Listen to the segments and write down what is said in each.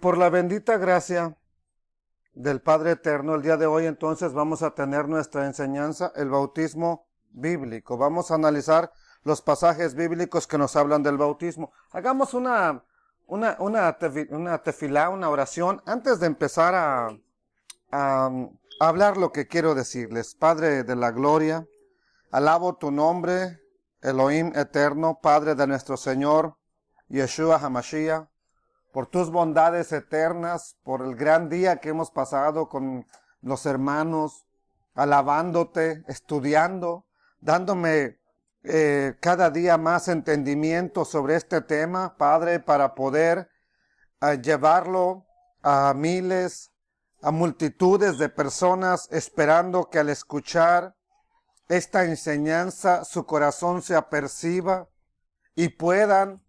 Por la bendita gracia del Padre Eterno, el día de hoy entonces vamos a tener nuestra enseñanza, el bautismo bíblico. Vamos a analizar los pasajes bíblicos que nos hablan del bautismo. Hagamos una tefilá, una oración, antes de empezar a hablar lo que quiero decirles. Padre de la gloria, alabo tu nombre, Elohim eterno, Padre de nuestro Señor, Yeshua HaMashiach, por tus bondades eternas, por el gran día que hemos pasado con los hermanos, alabándote, estudiando, dándome cada día más entendimiento sobre este tema, Padre, para poder llevarlo a miles, a multitudes de personas, esperando que al escuchar esta enseñanza su corazón se aperciba y puedan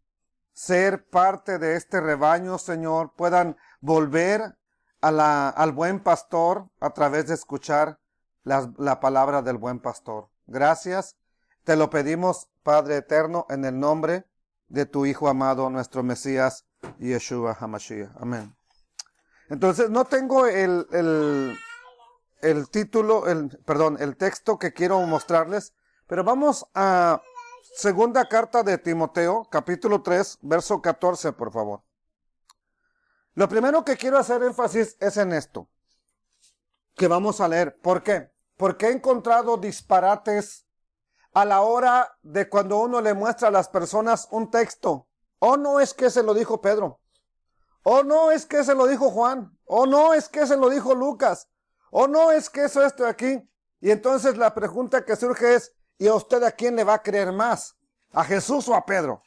ser parte de este rebaño, Señor, puedan volver al buen pastor a través de escuchar la palabra del buen pastor. Gracias, te lo pedimos, Padre eterno, en el nombre de tu Hijo amado, nuestro Mesías, Yeshua HaMashiach. Amén. Entonces, no tengo el texto que quiero mostrarles, pero vamos a segunda carta de Timoteo, capítulo 3, verso 14, por favor. Lo primero que quiero hacer énfasis es en esto, que vamos a leer. ¿Por qué? Porque he encontrado disparates a la hora de cuando uno le muestra a las personas un texto. Oh, no es que se lo dijo Pedro. Oh, no es que se lo dijo Juan. Oh, no es que se lo dijo Lucas. Oh, no es que eso esto aquí. Y entonces la pregunta que surge es, ¿y a usted a quién le va a creer más? ¿A Jesús o a Pedro?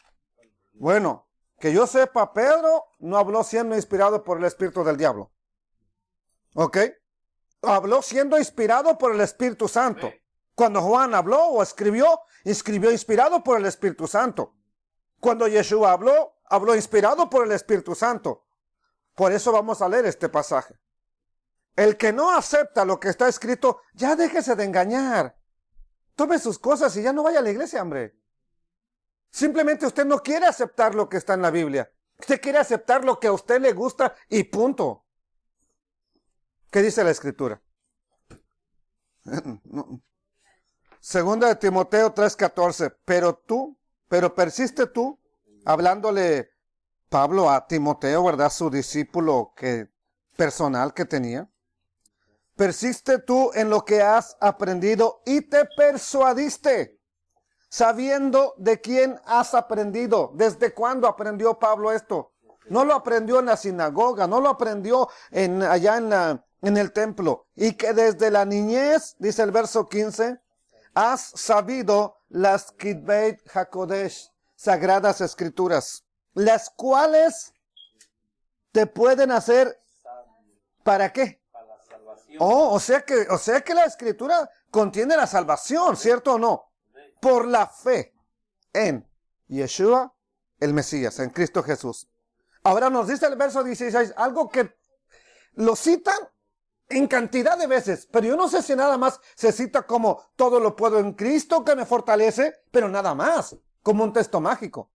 Bueno, que yo sepa, Pedro no habló siendo inspirado por el espíritu del diablo. ¿Ok? Habló siendo inspirado por el Espíritu Santo. Cuando Juan habló o escribió inspirado por el Espíritu Santo. Cuando Yeshua habló inspirado por el Espíritu Santo. Por eso vamos a leer este pasaje. El que no acepta lo que está escrito, ya déjese de engañar. Tome sus cosas y ya no vaya a la iglesia, hombre. Simplemente usted no quiere aceptar lo que está en la Biblia. Usted quiere aceptar lo que a usted le gusta y punto. ¿Qué dice la Escritura? No. Segunda de Timoteo 3:14. Pero persiste tú, hablándole Pablo a Timoteo, ¿verdad? Su discípulo personal que tenía. Persiste tú en lo que has aprendido y te persuadiste, sabiendo de quién has aprendido. ¿Desde cuándo aprendió Pablo esto? No lo aprendió en la sinagoga, no lo aprendió allá en el templo. Y que desde la niñez, dice el verso 15, has sabido las Kitbeit HaKodesh, sagradas escrituras, las cuales te pueden hacer, ¿para qué? O sea que la escritura contiene la salvación, ¿cierto o no? Por la fe en Yeshua, el Mesías, en Cristo Jesús. Ahora nos dice el verso 16, algo que lo citan en cantidad de veces, pero yo no sé si nada más se cita como todo lo puedo en Cristo que me fortalece, pero nada más, como un texto mágico.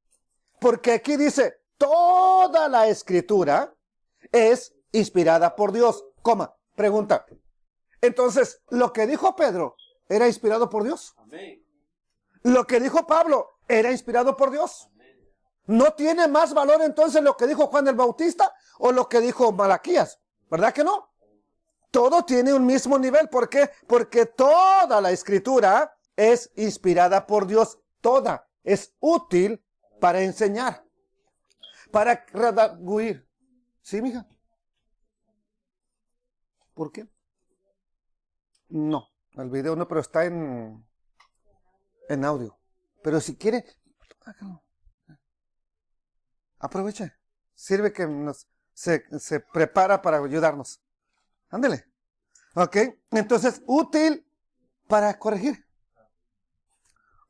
Porque aquí dice, toda la escritura es inspirada por Dios, pregunta. Entonces, lo que dijo Pedro era inspirado por Dios. Amén. Lo que dijo Pablo era inspirado por Dios. Amén. ¿No tiene más valor entonces lo que dijo Juan el Bautista o lo que dijo Malaquías? ¿Verdad que no? Todo tiene un mismo nivel. ¿Por qué? Porque toda la escritura es inspirada por Dios. Toda es útil para enseñar, para redarguir. ¿Sí, mija? ¿Por qué? No, el video no, pero está en audio. Pero si quiere, aproveche. Sirve que se prepara para ayudarnos. Ándele. Ok, entonces útil para corregir.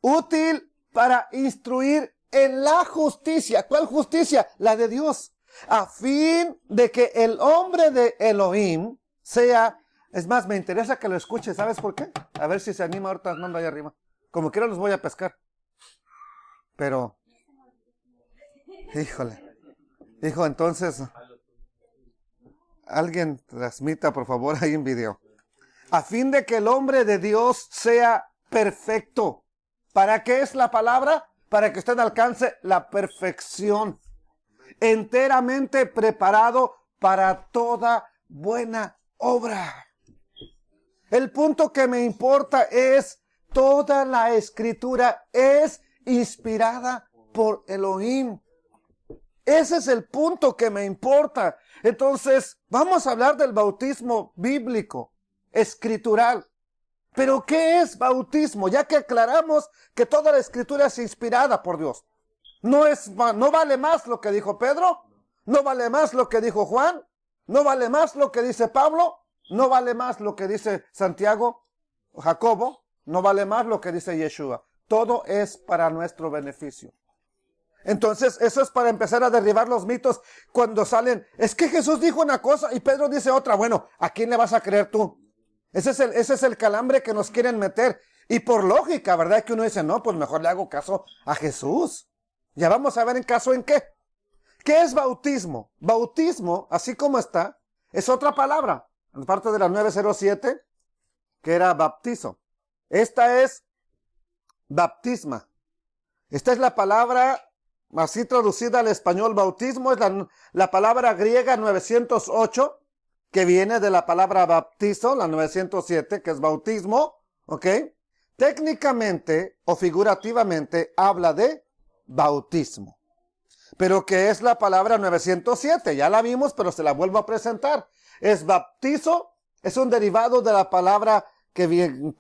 Útil para instruir en la justicia. ¿Cuál justicia? La de Dios. A fin de que el hombre de Elohim sea... Es más, me interesa que lo escuche. ¿Sabes por qué? A ver si se anima ahorita, manda allá arriba. Como quiera los voy a pescar. Pero... Híjole. Hijo, entonces... alguien transmita, por favor, ahí en video. A fin de que el hombre de Dios sea perfecto. ¿Para qué es la palabra? Para que usted alcance la perfección. Enteramente preparado para toda buena obra. El punto que me importa es, toda la escritura es inspirada por Elohim. Ese es el punto que me importa. Entonces, vamos a hablar del bautismo bíblico, escritural. Pero, ¿qué es bautismo? Ya que aclaramos que toda la escritura es inspirada por Dios. No vale más lo que dijo Pedro, no vale más lo que dijo Juan, no vale más lo que dice Pablo, no vale más lo que dice Santiago, Jacobo, no vale más lo que dice Yeshua. Todo es para nuestro beneficio. Entonces, eso es para empezar a derribar los mitos cuando salen. Es que Jesús dijo una cosa y Pedro dice otra. Bueno, ¿a quién le vas a creer tú? Ese es el calambre que nos quieren meter. Y por lógica, ¿verdad? Que uno dice, no, pues mejor le hago caso a Jesús. Ya vamos a ver en caso en qué. ¿Qué es bautismo? Bautismo, así como está, es otra palabra. En parte de la 907, que era baptizo. Esta es baptisma. Esta es la palabra, así traducida al español, bautismo, es la palabra griega 908, que viene de la palabra baptizo, la 907, que es bautismo, ¿ok? Técnicamente o figurativamente habla de bautismo. Pero ¿qué es la palabra 907? Ya la vimos, pero se la vuelvo a presentar. Es baptizo, es un derivado de la palabra que viene,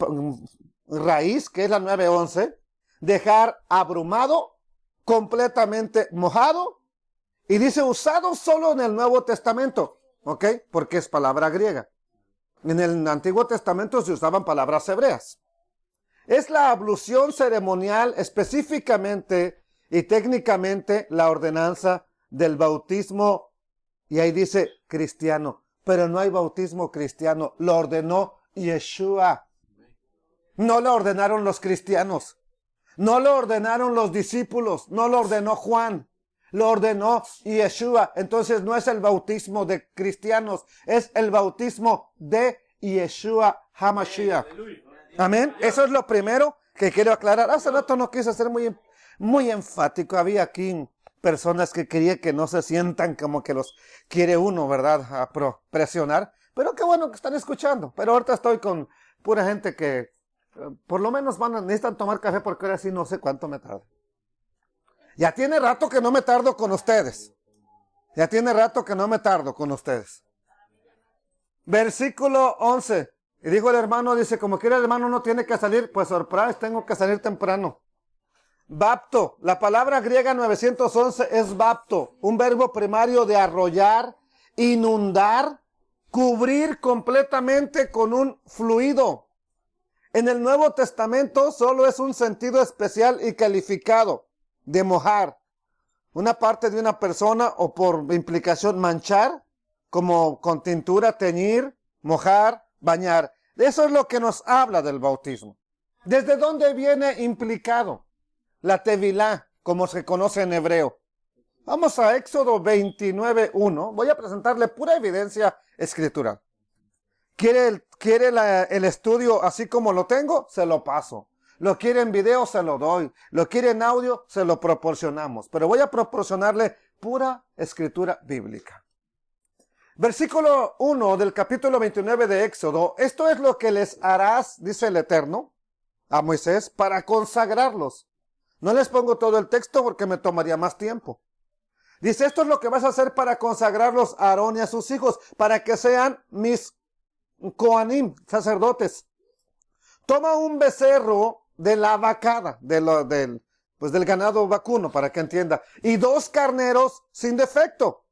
raíz, que es la 911, dejar abrumado, completamente mojado, y dice usado solo en el Nuevo Testamento, ¿ok? Porque es palabra griega. En el Antiguo Testamento se usaban palabras hebreas. Es la ablución ceremonial, específicamente y técnicamente la ordenanza del bautismo, y ahí dice cristiano, pero no hay bautismo cristiano, lo ordenó Yeshua. No lo ordenaron los cristianos, no lo ordenaron los discípulos, no lo ordenó Juan, lo ordenó Yeshua. Entonces no es el bautismo de cristianos, es el bautismo de Yeshua HaMashiach. Amén. Eso es lo primero que quiero aclarar. Hace rato no quise ser muy enfático. Había aquí personas que querían que no se sientan como que los quiere uno, ¿verdad? A presionar. Pero qué bueno que están escuchando. Pero ahorita estoy con pura gente que por lo menos necesitan tomar café, porque ahora sí no sé cuánto me tarda. Ya tiene rato que no me tardo con ustedes. Ya tiene rato que no me tardo con ustedes. Versículo 11. Y dijo el hermano, dice, como quiera el hermano no tiene que salir, pues surprise, tengo que salir temprano. Bapto, la palabra griega 911 es bapto, un verbo primario de arrollar, inundar, cubrir completamente con un fluido. En el Nuevo Testamento solo es un sentido especial y calificado de mojar una parte de una persona, o por implicación manchar, como con tintura, teñir, mojar, bañar. Eso es lo que nos habla del bautismo. ¿Desde dónde viene implicado? La tevilá, como se conoce en hebreo. Vamos a Éxodo 29:1. Voy a presentarle pura evidencia escritural. ¿Quiere el estudio así como lo tengo? Se lo paso. ¿Lo quiere en video? Se lo doy. ¿Lo quiere en audio? Se lo proporcionamos. Pero voy a proporcionarle pura escritura bíblica. Versículo 1 del capítulo 29 de Éxodo. Esto es lo que les harás, dice el Eterno, a Moisés, para consagrarlos. No les pongo todo el texto porque me tomaría más tiempo. Dice, esto es lo que vas a hacer para consagrarlos a Aarón y a sus hijos, para que sean mis Coanim, sacerdotes. Toma un becerro de la vacada, del ganado vacuno, para que entienda, y 2 carneros sin defecto,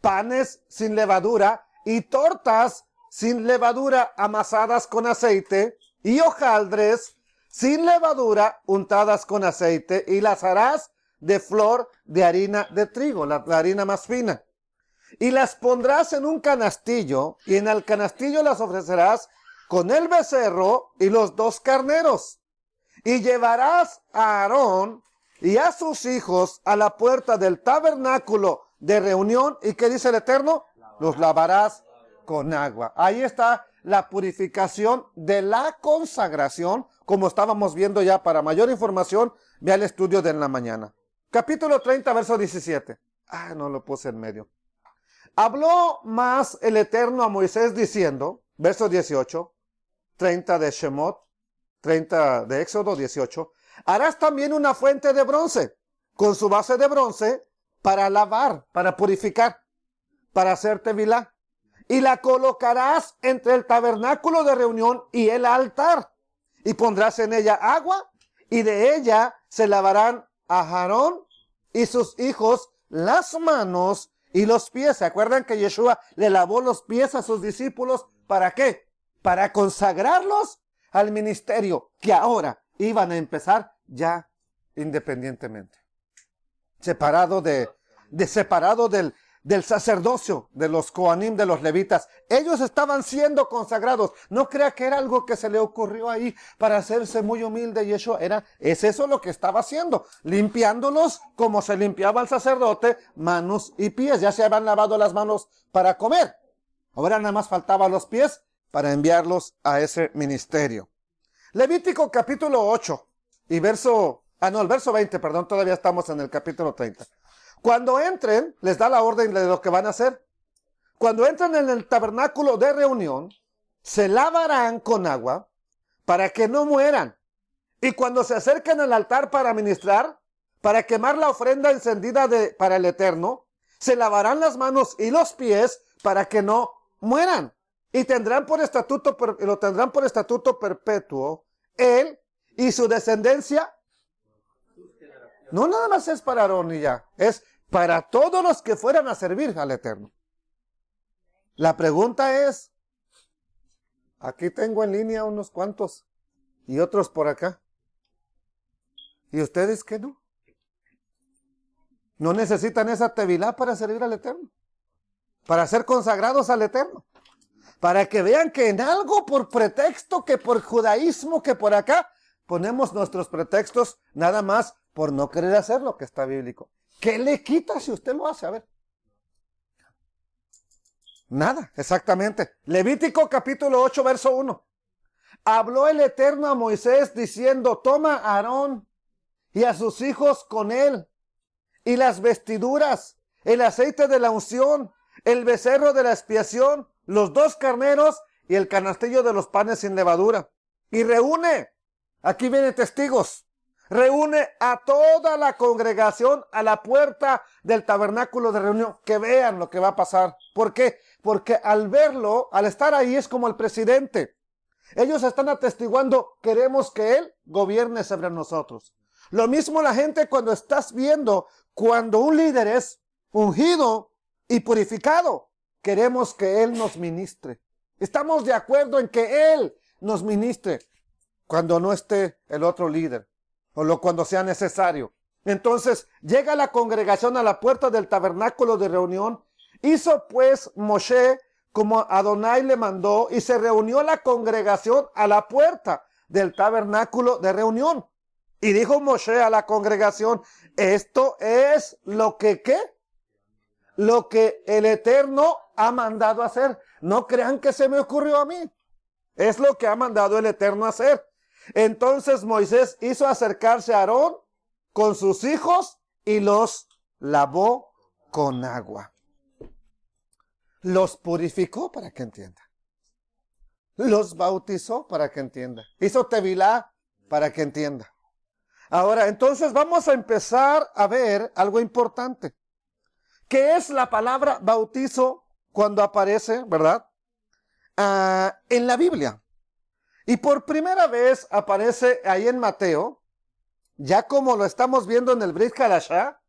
panes sin levadura y tortas sin levadura amasadas con aceite, y hojaldres sin levadura untadas con aceite, y las harás de flor de harina de trigo, la harina más fina. Y las pondrás en un canastillo, y en el canastillo las ofrecerás con el becerro y los 2 carneros. Y llevarás a Aarón y a sus hijos a la puerta del tabernáculo de reunión. ¿Y qué dice el Eterno? Los lavarás con agua. Ahí está la purificación de la consagración, como estábamos viendo ya. Para mayor información, vea el estudio de en la mañana. Capítulo 30, verso 17. No lo puse en medio. Habló más el Eterno a Moisés diciendo, verso 18, 30 de Shemot, 30 de Éxodo 18, harás también una fuente de bronce, con su base de bronce, para lavar, para purificar, para hacer tevilá. Y la colocarás entre el tabernáculo de reunión y el altar. Y pondrás en ella agua, y de ella se lavarán a Aarón y sus hijos las manos y los pies. ¿Se acuerdan que Yeshua le lavó los pies a sus discípulos? ¿Para qué? Para consagrarlos al ministerio que ahora iban a empezar ya independientemente. Separado del sacerdocio, de los Coanim, de los levitas. Ellos estaban siendo consagrados. No crea que era algo que se le ocurrió ahí para hacerse muy humilde. Yeshua es eso lo que estaba haciendo, limpiándolos como se limpiaba el sacerdote, manos y pies. Ya se habían lavado las manos para comer. Ahora nada más faltaban los pies para enviarlos a ese ministerio. Levítico capítulo 8 y el verso 20, perdón, todavía estamos en el capítulo 30. Cuando entren, les da la orden de lo que van a hacer. Cuando entren en el tabernáculo de reunión, se lavarán con agua para que no mueran. Y cuando se acerquen al altar para ministrar, para quemar la ofrenda encendida para el Eterno, se lavarán las manos y los pies para que no mueran. Y lo tendrán por estatuto perpetuo, él y su descendencia. No nada más es para Aarón y ya, es para todos los que fueran a servir al Eterno. La pregunta es, aquí tengo en línea unos cuantos y otros por acá. ¿Y ustedes qué no? ¿No necesitan esa tevilá para servir al Eterno? Para ser consagrados al Eterno. Para que vean que en algo por pretexto, que por judaísmo, que por acá, ponemos nuestros pretextos nada más por no querer hacer lo que está bíblico. ¿Qué le quita si usted lo hace? A ver. Nada, exactamente. Levítico capítulo 8, verso 1. Habló el Eterno a Moisés diciendo, toma a Aarón y a sus hijos con él, y las vestiduras, el aceite de la unción, el becerro de la expiación, los 2 carneros y el canastillo de los panes sin levadura. Y reúne, aquí vienen testigos, reúne a toda la congregación a la puerta del tabernáculo de reunión, que vean lo que va a pasar. ¿Por qué? Porque al verlo, al estar ahí, es como el presidente. Ellos están atestiguando, queremos que él gobierne sobre nosotros. Lo mismo la gente cuando estás viendo, cuando un líder es ungido y purificado, queremos que él nos ministre. Estamos de acuerdo en que él nos ministre cuando no esté el otro líder o cuando sea necesario. Entonces llega la congregación a la puerta del tabernáculo de reunión. Hizo pues Moshe como Adonai le mandó, y se reunió la congregación a la puerta del tabernáculo de reunión. Y dijo Moshe a la congregación, esto es lo que el Eterno ha mandado hacer. No crean que se me ocurrió a mí. Es lo que ha mandado el Eterno hacer. Entonces Moisés hizo acercarse a Aarón con sus hijos y los lavó con agua. Los purificó para que entienda. Los bautizó para que entienda. Hizo tevilá para que entienda. Ahora, entonces vamos a empezar a ver algo importante. ¿Qué es la palabra bautizo cuando aparece, verdad? En la Biblia. Y por primera vez aparece ahí en Mateo, ya como lo estamos viendo en el Brit Hadashah,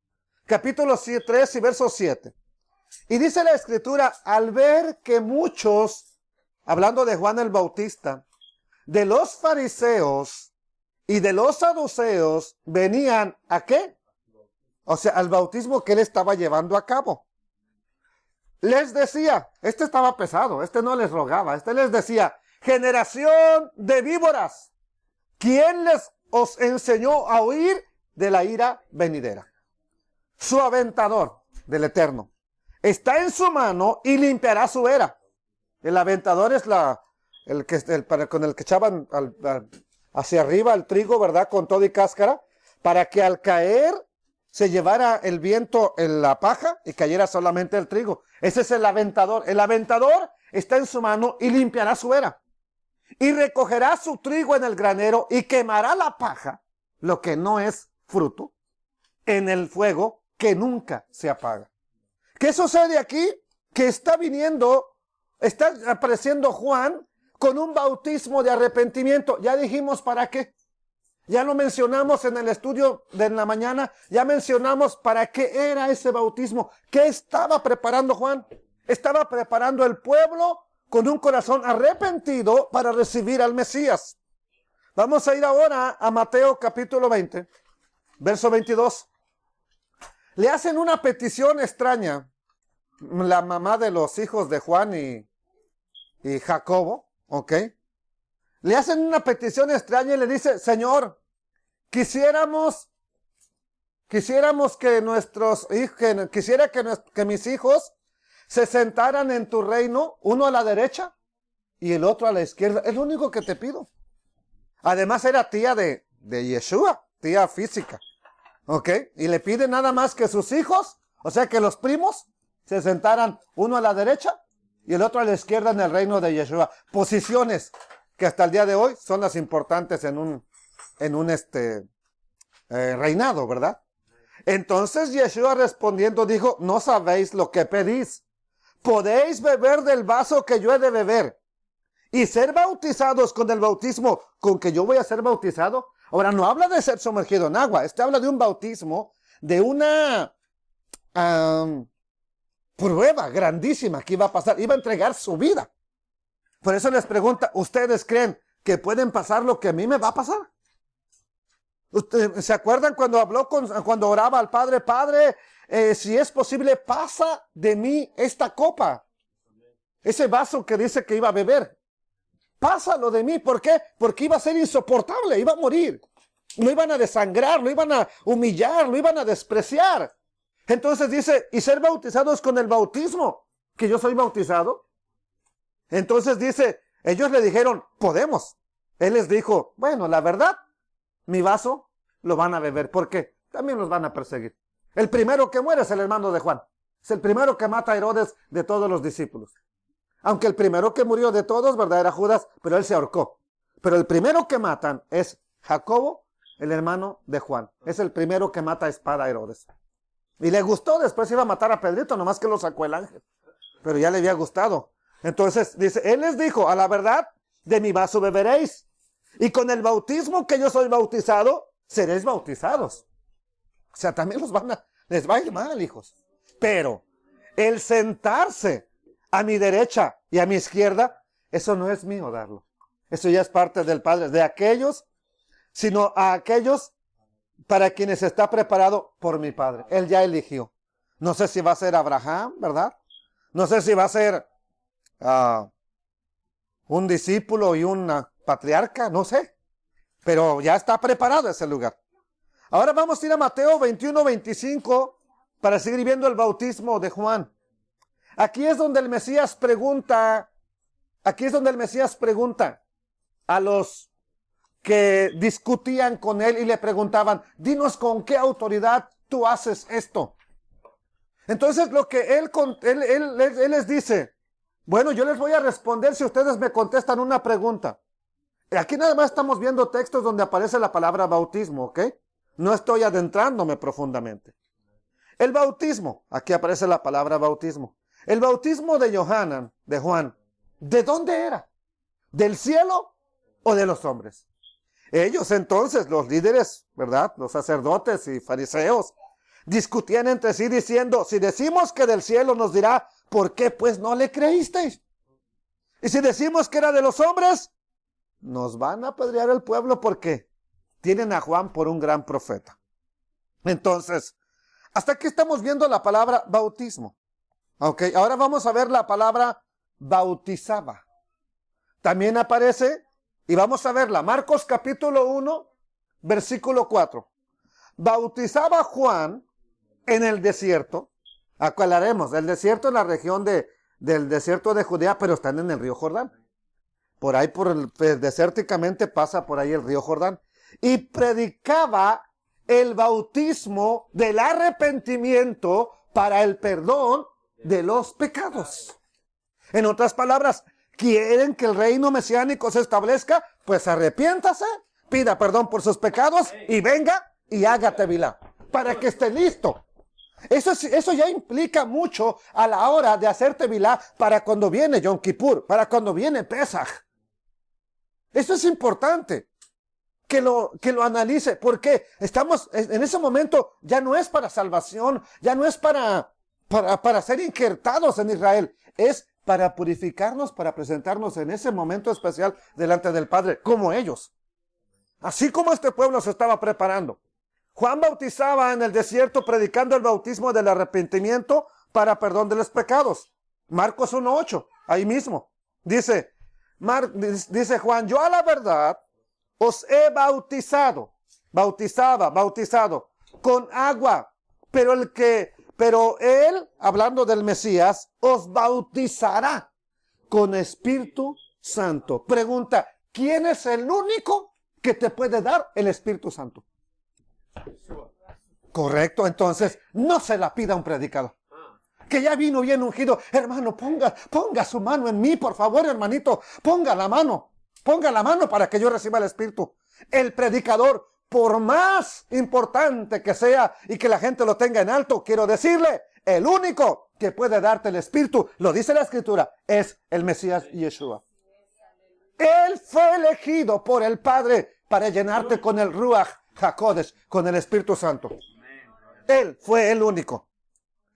capítulo 3 y verso 7. Y dice la Escritura, al ver que muchos, hablando de Juan el Bautista, de los fariseos y de los saduceos, venían ¿a qué? O sea, al bautismo que él estaba llevando a cabo. Les decía, este estaba pesado, este no les rogaba, este les decía, generación de víboras, ¿quién os enseñó a huir de la ira venidera? Su aventador del Eterno está en su mano y limpiará su era. El aventador es con el que echaban hacia arriba el trigo, ¿verdad? Con todo y cáscara, para que al caer se llevara el viento en la paja y cayera solamente el trigo. Ese es el aventador. El aventador está en su mano y limpiará su era. Y recogerá su trigo en el granero y quemará la paja, lo que no es fruto, en el fuego que nunca se apaga. ¿Qué sucede aquí? Que está apareciendo Juan con un bautismo de arrepentimiento. Ya dijimos para qué. Ya lo mencionamos en el estudio de la mañana. Ya mencionamos para qué era ese bautismo. ¿Qué estaba preparando Juan? Estaba preparando el pueblo con un corazón arrepentido para recibir al Mesías. Vamos a ir ahora a Mateo capítulo 20, verso 22. Le hacen una petición extraña la mamá de los hijos de Juan y Jacobo, ¿ok? Le hacen una petición extraña y le dice, Señor, quisiéramos que nuestros hijos, que mis hijos se sentaran en tu reino, uno a la derecha y el otro a la izquierda. Es lo único que te pido. Además era tía de Yeshua, tía física. ¿Ok? Y le pide nada más que sus hijos, o sea que los primos, se sentaran uno a la derecha y el otro a la izquierda en el reino de Yeshua. Posiciones que hasta el día de hoy son las importantes en un reinado, ¿verdad? Entonces Yeshua respondiendo dijo, no sabéis lo que pedís. ¿Podéis beber del vaso que yo he de beber y ser bautizados con el bautismo con que yo voy a ser bautizado? Ahora, no habla de ser sumergido en agua. Habla de un bautismo, de una prueba grandísima que iba a pasar. Iba a entregar su vida. Por eso les pregunta, ¿ustedes creen que pueden pasar lo que a mí me va a pasar? ¿Se acuerdan cuando oraba al Padre? Padre, si es posible, pasa de mí esta copa. Ese vaso que dice que iba a beber. Pásalo de mí. ¿Por qué? Porque iba a ser insoportable, iba a morir. Lo iban a desangrar, lo iban a humillar, lo iban a despreciar. Entonces dice, y ser bautizados con el bautismo que yo soy bautizado. Entonces dice, ellos le dijeron, podemos. Él les dijo, bueno, la verdad, mi vaso lo van a beber. ¿Por qué? También los van a perseguir. El primero que muere es el hermano de Juan. Es el primero que mata a Herodes de todos los discípulos. Aunque el primero que murió de todos, ¿verdad? Era Judas, pero él se ahorcó. Pero el primero que matan es Jacobo, el hermano de Juan. Es el primero que mata a espada a Herodes. Y le gustó, después iba a matar a Pedrito, nomás que lo sacó el ángel. Pero ya le había gustado. Entonces dice, él les dijo, a la verdad, de mi vaso beberéis. Y con el bautismo que yo soy bautizado, seréis bautizados. O sea, también les va a ir mal, hijos. Pero el sentarse a mi derecha y a mi izquierda, eso no es mío darlo. Eso ya es parte del Padre, de aquellos, sino a aquellos para quienes está preparado por mi Padre. Él ya eligió. No sé si va a ser Abraham, ¿verdad? No sé si va a ser un discípulo y una patriarca, no sé. Pero ya está preparado ese lugar. Ahora vamos a ir a Mateo 21-25 para seguir viendo el bautismo de Juan. Aquí es donde el Mesías pregunta a los que discutían con él y le preguntaban, dinos con qué autoridad tú haces esto. Entonces lo que él les dice, bueno, yo les voy a responder si ustedes me contestan una pregunta. Aquí nada más estamos viendo textos donde aparece la palabra bautismo, ¿ok? No estoy adentrándome profundamente. El bautismo, aquí aparece la palabra bautismo. El bautismo de Juan, ¿de dónde era? ¿Del cielo o de los hombres? Ellos entonces, los líderes, ¿verdad? Los sacerdotes y fariseos, discutían entre sí diciendo, si decimos que del cielo nos dirá, ¿por qué pues no le creísteis? Y si decimos que era de los hombres, nos van a apedrear el pueblo porque tienen a Juan por un gran profeta. Entonces, hasta aquí estamos viendo la palabra bautismo. Ok, ahora vamos a ver la palabra bautizaba. También aparece, y vamos a verla, Marcos capítulo 1, versículo 4. Bautizaba Juan en el desierto. Aclararemos, el desierto en la región de del desierto de Judea, pero están en el río Jordán. Por ahí, desérticamente pasa por ahí el río Jordán. Y predicaba el bautismo del arrepentimiento para el perdón de los pecados. En otras palabras, ¿quieren que el reino mesiánico se establezca? Pues arrepiéntase, pida perdón por sus pecados y venga y haga tevilá para que esté listo. Eso ya implica mucho a la hora de hacer tevilá para cuando viene Yom Kippur, para cuando viene Pesaj. Eso es importante que lo analice, porque estamos en ese momento, ya no es para salvación, ya no es para ser injertados en Israel, es para purificarnos, para presentarnos en ese momento especial delante del Padre, como ellos. Así como este pueblo se estaba preparando. Juan bautizaba en el desierto predicando el bautismo del arrepentimiento para perdón de los pecados. Marcos 1:8, ahí mismo. Dice Juan, yo a la verdad os he bautizado con agua, pero él, hablando del Mesías, os bautizará con Espíritu Santo. Pregunta, ¿quién es el único que te puede dar el Espíritu Santo? Correcto, entonces no se la pida a un predicador que ya vino bien ungido. Hermano, ponga su mano en mí, por favor, hermanito, ponga la mano para que yo reciba el Espíritu. El predicador, por más importante que sea y que la gente lo tenga en alto, quiero decirle, el único que puede darte el Espíritu, lo dice la Escritura, es el Mesías Yeshua. Él fue elegido por el Padre para llenarte con el Ruach HaKodesh, con el Espíritu Santo. Él fue el único.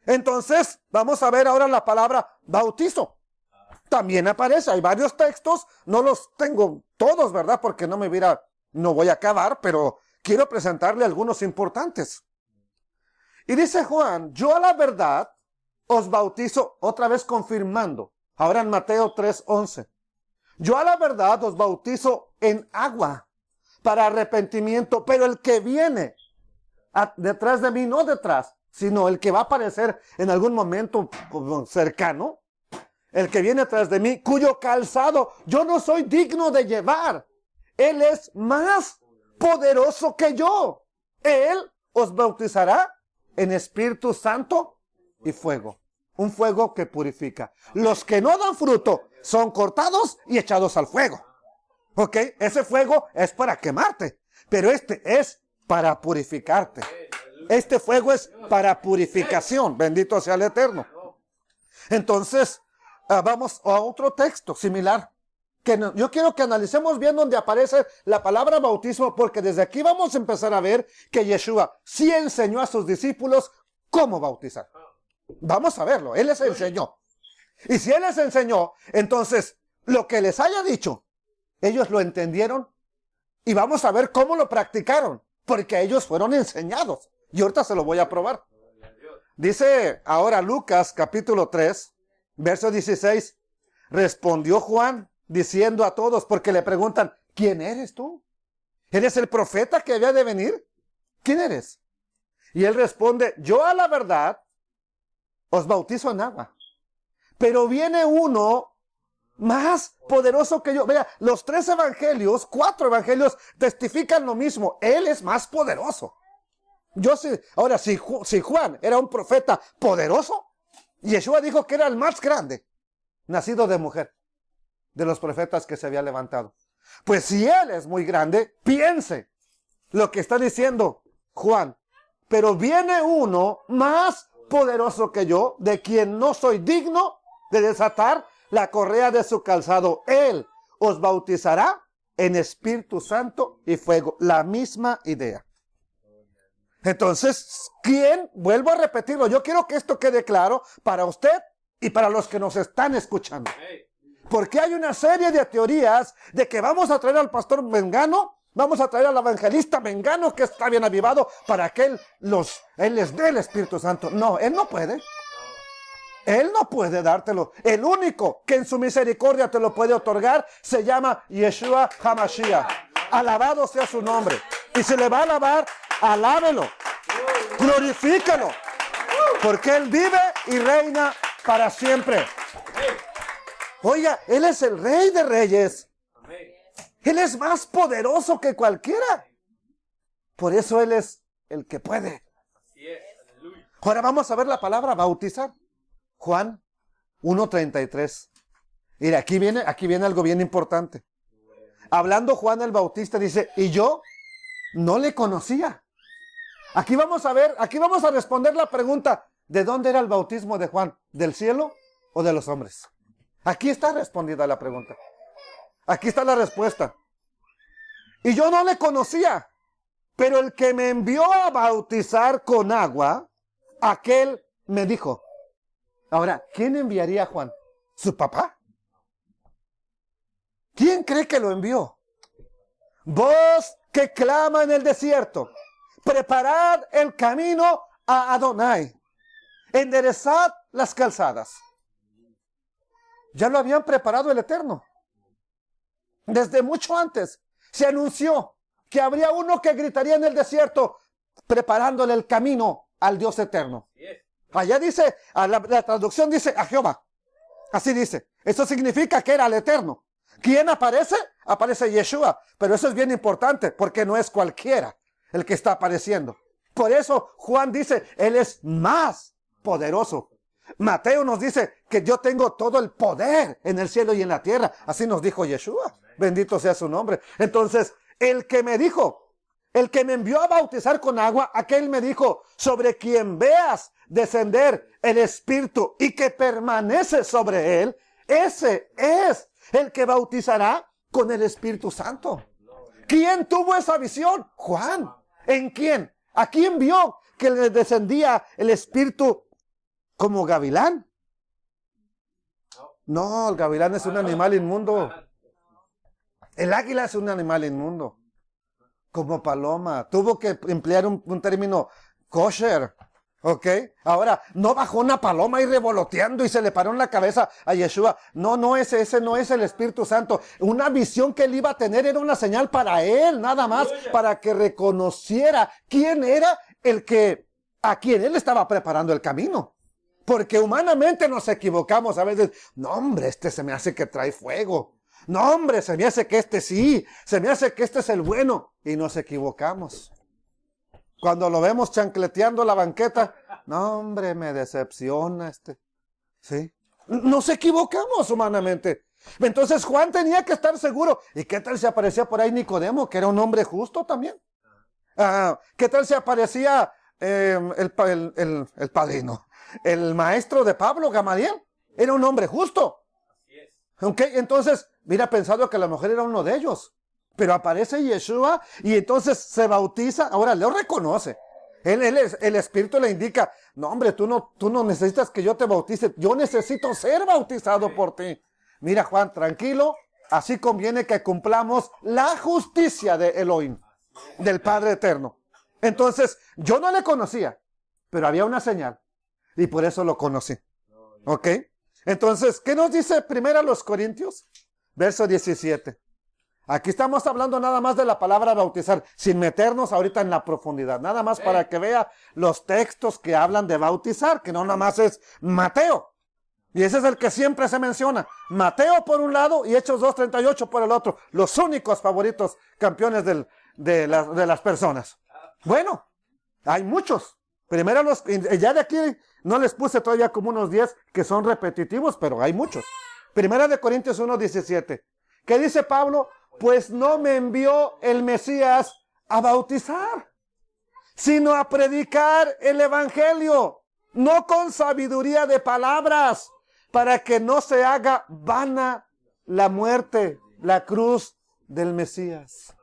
Entonces, vamos a ver ahora la palabra bautizo. También aparece, hay varios textos, no los tengo todos, ¿verdad? Porque no voy a acabar, pero quiero presentarle algunos importantes. Y dice Juan, yo a la verdad os bautizo, otra vez confirmando, ahora en Mateo 3:11. Yo a la verdad os bautizo en agua para arrepentimiento, pero el que viene detrás de mí, no detrás, sino el que va a aparecer en algún momento cercano, el que viene tras de mí, cuyo calzado yo no soy digno de llevar. Él es más poderoso que yo. Él os bautizará en Espíritu Santo y fuego. Un fuego que purifica. Los que no dan fruto son cortados y echados al fuego. ¿Ok? Ese fuego es para quemarte, pero este es para purificarte. Este fuego es para purificación. Bendito sea el Eterno. Entonces, vamos a otro texto similar. Yo quiero que analicemos bien donde aparece la palabra bautismo, porque desde aquí vamos a empezar a ver que Yeshua sí enseñó a sus discípulos cómo bautizar. Vamos a verlo. Él les enseñó. Y si Él les enseñó, entonces lo que les haya dicho, ellos lo entendieron y vamos a ver cómo lo practicaron, porque ellos fueron enseñados. Y ahorita se lo voy a probar. Dice ahora Lucas capítulo 3, verso 16. Respondió Juan diciendo a todos, porque le preguntan, ¿quién eres tú? ¿Eres el profeta que había de venir? ¿Quién eres? Y él responde, yo a la verdad os bautizo en agua, pero viene uno más poderoso que yo. Vea, los 4 evangelios testifican lo mismo. Él es más poderoso. Ahora, si Juan era un profeta poderoso, Yeshua dijo que era el más grande, nacido de mujer, de los profetas que se había levantado. Pues si Él es muy grande, piense lo que está diciendo Juan. Pero viene uno más poderoso que yo, de quien no soy digno de desatar la correa de su calzado. Él os bautizará en Espíritu Santo y fuego. La misma idea. Entonces, vuelvo a repetirlo, yo quiero que esto quede claro para usted y para los que nos están escuchando. Porque hay una serie de teorías de que vamos a traer al pastor Mengano, vamos a traer al evangelista Mengano que está bien avivado para que él les dé el Espíritu Santo. No, Él no puede. Él no puede dártelo. El único que en su misericordia te lo puede otorgar se llama Yeshua HaMashiach. Alabado sea su nombre. Y si le va a alabar, alábelo, glorifícalo, porque Él vive y reina para siempre. Oiga, Él es el Rey de Reyes. Él es más poderoso que cualquiera. Por eso Él es el que puede. Ahora vamos a ver la palabra bautizar. Juan 1:33. Mira, aquí viene algo bien importante. Hablando Juan el Bautista dice, y yo no le conocía. Aquí vamos a responder la pregunta, ¿de dónde era el bautismo de Juan? ¿Del cielo o de los hombres? Aquí está respondida la pregunta. Aquí está la respuesta. Y yo no le conocía, pero el que me envió a bautizar con agua, aquel me dijo. Ahora, ¿quién enviaría a Juan? ¿Su papá? ¿Quién cree que lo envió? Voz que clama en el desierto, preparad el camino a Adonai, enderezad las calzadas. Ya lo habían preparado el Eterno. Desde mucho antes se anunció que habría uno que gritaría en el desierto, preparándole el camino al Dios eterno. Allá dice, la traducción dice a Jehová. Así dice. Eso significa que era el Eterno. ¿Quién aparece? Aparece Yeshua. Pero eso es bien importante porque no es cualquiera el que está apareciendo. Por eso Juan dice, Él es más poderoso. Mateo nos dice que yo tengo todo el poder en el cielo y en la tierra. Así nos dijo Yeshua. Bendito sea su nombre. Entonces, el que me dijo, el que me envió a bautizar con agua, aquel me dijo, sobre quien veas descender el Espíritu y que permanece sobre él, ese es el que bautizará con el Espíritu Santo. ¿Quién tuvo esa visión? Juan. ¿En quién? ¿A quién vio que le descendía el Espíritu como gavilán? No, el gavilán es un animal inmundo. El águila es un animal inmundo. Como paloma. Tuvo que emplear un término kosher. ¿Ok? Ahora, no bajó una paloma y revoloteando y se le paró en la cabeza a Yeshua. No, ese no es el Espíritu Santo. Una visión que él iba a tener era una señal para él, nada más, para que reconociera quién era a quien él estaba preparando el camino. Porque humanamente nos equivocamos a veces. No, hombre, este se me hace que trae fuego. No, hombre, se me hace que este sí. Se me hace que este es el bueno. Y nos equivocamos. Cuando lo vemos chancleteando la banqueta, no, hombre, me decepciona este. ¿Sí? Nos equivocamos humanamente. Entonces Juan tenía que estar seguro. ¿Y qué tal si aparecía por ahí Nicodemo, que era un hombre justo también? ¿Qué tal si aparecía el padrino? El maestro de Pablo, Gamaliel, era un hombre justo. Okay, entonces, hubiera pensado que a lo mejor era uno de ellos. Pero aparece Yeshua y entonces se bautiza. Ahora, lo reconoce. El Espíritu le indica, no, hombre, tú no necesitas que yo te bautice. Yo necesito ser bautizado por ti. Mira, Juan, tranquilo. Así conviene que cumplamos la justicia de Elohim, del Padre Eterno. Entonces, yo no le conocía, pero había una señal. Y por eso lo conocí. ¿Ok? Entonces, ¿qué nos dice primero los Corintios? Verso 17. Aquí estamos hablando nada más de la palabra bautizar, sin meternos ahorita en la profundidad. Nada más para que vea los textos que hablan de bautizar, que no nada más es Mateo. Y ese es el que siempre se menciona. Mateo por un lado y Hechos 2:38 por el otro. Los únicos favoritos campeones de las personas. Bueno, hay muchos. Primero ya de aquí no les puse todavía como unos 10 que son repetitivos, pero hay muchos. Primera de Corintios 1:17. ¿Qué dice Pablo? Pues no me envió el Mesías a bautizar, sino a predicar el evangelio, no con sabiduría de palabras, para que no se haga vana la muerte, la cruz del Mesías.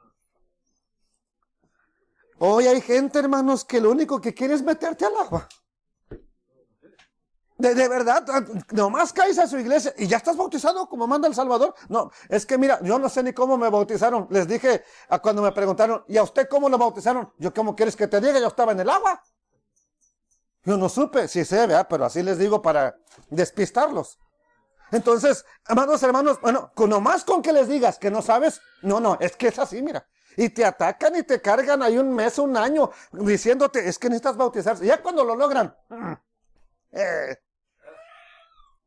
Hoy hay gente, hermanos, que lo único que quiere es meterte al agua. De verdad, nomás caes a su iglesia y ya estás bautizado como manda el Salvador. No, es que mira, yo no sé ni cómo me bautizaron. Les dije cuando me preguntaron, ¿y a usted cómo lo bautizaron? Yo, ¿cómo quieres que te diga? Yo estaba en el agua. Yo no supe, sí sé, ¿verdad? Pero así les digo para despistarlos. Entonces, hermanos, bueno, nomás con que les digas que no sabes, no, es que es así, mira. Y te atacan y te cargan ahí un mes, un año, diciéndote, es que necesitas bautizarse. Ya cuando lo logran,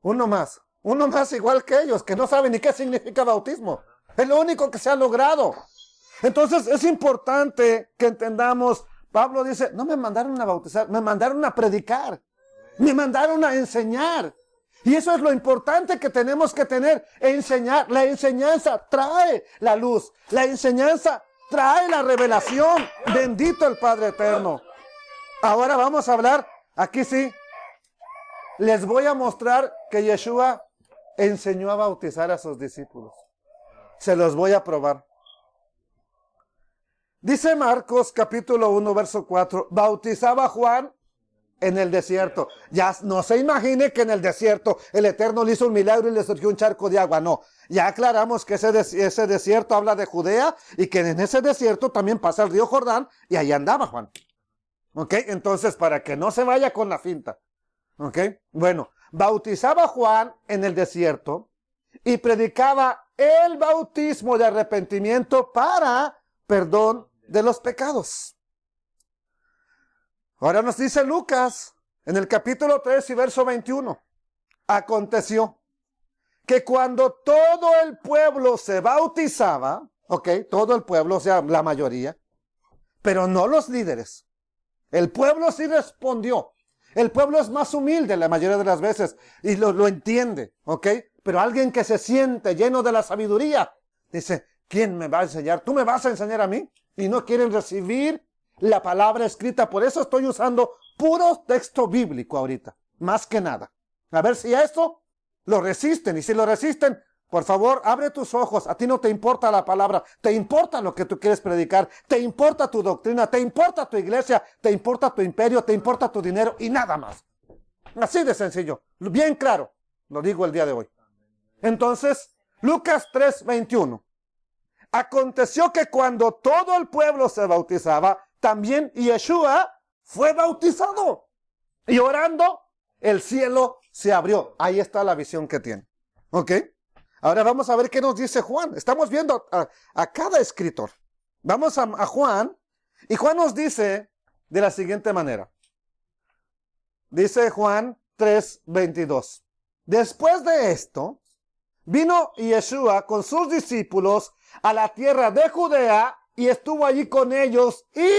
uno más. Uno más igual que ellos, que no saben ni qué significa bautismo. Es lo único que se ha logrado. Entonces es importante que entendamos, Pablo dice, no me mandaron a bautizar, me mandaron a predicar, me mandaron a enseñar. Y eso es lo importante que tenemos que tener, enseñar. La enseñanza trae la luz, la enseñanza trae la revelación. Bendito el Padre Eterno. Ahora vamos a hablar, aquí sí, les voy a mostrar que Yeshua enseñó a bautizar a sus discípulos. Se los voy a probar. Dice Marcos capítulo 1 verso 4, bautizaba a Juan en el desierto. Ya no se imagine que en el desierto el Eterno le hizo un milagro y le surgió un charco de agua. No, ya aclaramos que ese desierto habla de Judea y que en ese desierto también pasa el río Jordán y ahí andaba Juan. ¿Ok? Entonces, para que no se vaya con la finta. ¿Ok? Bueno, bautizaba a Juan en el desierto y predicaba el bautismo de arrepentimiento para perdón de los pecados. Ahora nos dice Lucas en el capítulo 3 y verso 21. Aconteció que cuando todo el pueblo se bautizaba, ok, todo el pueblo, o sea, la mayoría, pero no los líderes. El pueblo sí respondió. El pueblo es más humilde la mayoría de las veces y lo entiende, ok. Pero alguien que se siente lleno de la sabiduría, dice, ¿quién me va a enseñar? ¿Tú me vas a enseñar a mí? Y no quieren recibir la palabra escrita. Por eso estoy usando puro texto bíblico ahorita, más que nada. A ver si a esto lo resisten. Y si lo resisten, por favor, abre tus ojos. A ti no te importa la palabra, te importa lo que tú quieres predicar, te importa tu doctrina, te importa tu iglesia, te importa tu imperio, te importa tu dinero y nada más. Así de sencillo, bien claro, lo digo el día de hoy. Entonces, Lucas 3:21. Aconteció que cuando todo el pueblo se bautizaba, también Yeshua fue bautizado. Y orando, el cielo se abrió. Ahí está la visión que tiene. ¿Ok? Ahora vamos a ver qué nos dice Juan. Estamos viendo a cada escritor. Vamos a Juan. Y Juan nos dice de la siguiente manera. Dice Juan 3:22. Después de esto, vino Yeshua con sus discípulos a la tierra de Judea y estuvo allí con ellos y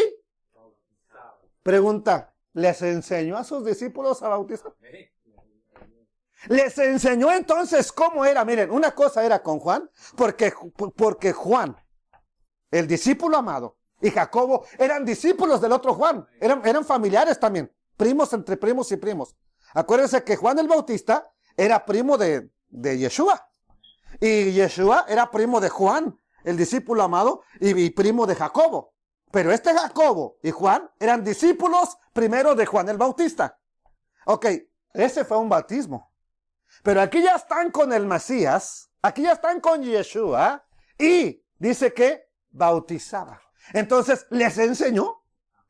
pregunta, ¿les enseñó a sus discípulos a bautizar? Les enseñó entonces cómo era. Miren, una cosa era con Juan, porque Juan, el discípulo amado, y Jacobo eran discípulos del otro Juan, eran familiares también, primos entre primos y primos. Acuérdense que Juan el Bautista era primo de Yeshua. Y Yeshua era primo de Juan, el discípulo amado, y primo de Jacobo. Pero este Jacobo y Juan eran discípulos primero de Juan el Bautista. Ok, ese fue un bautismo. Pero aquí ya están con el Mesías, aquí ya están con Yeshua, y dice que bautizaba. Entonces, ¿les enseñó?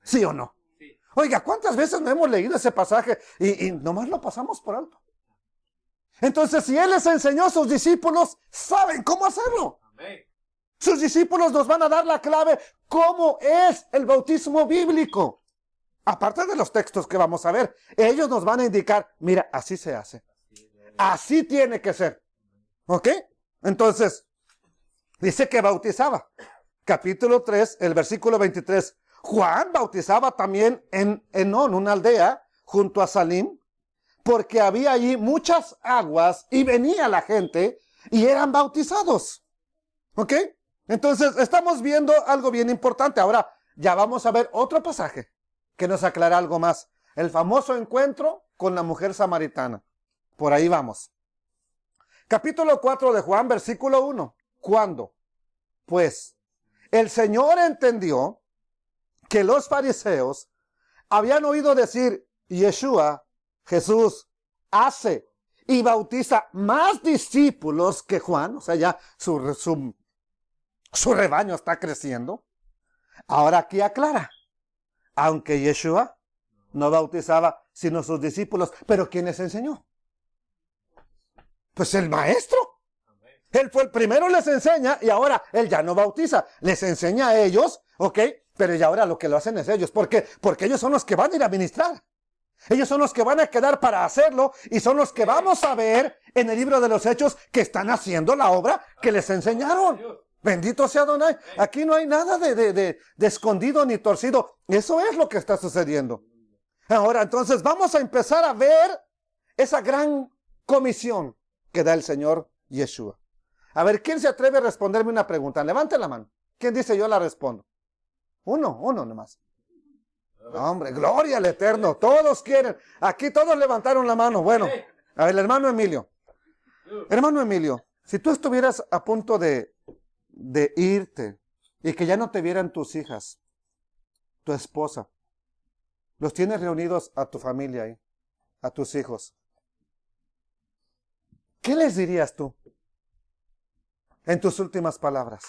¿Sí o no? Sí. Oiga, ¿cuántas veces no hemos leído ese pasaje y nomás lo pasamos por alto? Entonces, si Él les enseñó, sus discípulos saben cómo hacerlo. Amén. Sus discípulos nos van a dar la clave cómo es el bautismo bíblico. Aparte de los textos que vamos a ver, ellos nos van a indicar, mira, así se hace. Así tiene que ser. ¿Ok? Entonces, dice que bautizaba. Capítulo 3, el versículo 23. Juan bautizaba también en Enón, una aldea, junto a Salim, porque había allí muchas aguas y venía la gente y eran bautizados. ¿Ok? Entonces, estamos viendo algo bien importante. Ahora, ya vamos a ver otro pasaje que nos aclara algo más. El famoso encuentro con la mujer samaritana. Por ahí vamos. Capítulo 4 de Juan, versículo 1. ¿Cuándo? Pues, el Señor entendió que los fariseos habían oído decir, Yeshua, Jesús, hace y bautiza más discípulos que Juan. O sea, ya su rebaño está creciendo. Ahora aquí aclara. Aunque Yeshua no bautizaba sino sus discípulos. ¿Pero quién les enseñó? Pues el maestro. Él fue el primero, les enseña y ahora él ya no bautiza. Les enseña a ellos, ¿ok? Pero ya ahora lo que lo hacen es ellos. ¿Por qué? Porque ellos son los que van a ir a ministrar. Ellos son los que van a quedar para hacerlo y son los que vamos a ver en el libro de los Hechos que están haciendo la obra que les enseñaron. Bendito sea Adonai. Aquí no hay nada de escondido ni torcido. Eso es lo que está sucediendo. Ahora, entonces, vamos a empezar a ver esa gran comisión que da el Señor Yeshua. A ver, ¿quién se atreve a responderme una pregunta? Levante la mano. ¿Quién dice yo la respondo? Uno nomás. No, hombre, gloria al Eterno. Todos quieren. Aquí todos levantaron la mano. Bueno, a ver, el hermano Emilio. Hermano Emilio, si tú estuvieras a punto de irte y que ya no te vieran tus hijas, tu esposa, los tienes reunidos a tu familia ahí, a tus hijos, ¿qué les dirías tú en tus últimas palabras?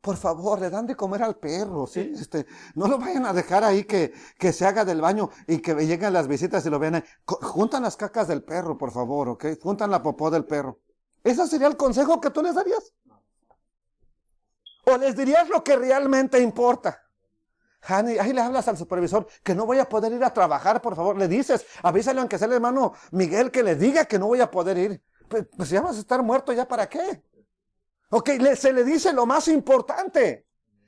Por favor, le dan de comer al perro, ¿sí? No lo vayan a dejar ahí que se haga del baño y que lleguen las visitas y lo vean ahí. Juntan las cacas del perro, por favor, ¿ok? Juntan la popó del perro. ¿Ese sería el consejo que tú les darías? ¿O les dirías lo que realmente importa? Hani, ahí le hablas al supervisor que no voy a poder ir a trabajar, por favor. Le dices, avísale aunque sea el hermano Miguel que le diga que no voy a poder ir. Pues ya vas a estar muerto, ¿ya para qué? Ok, se le dice lo más importante.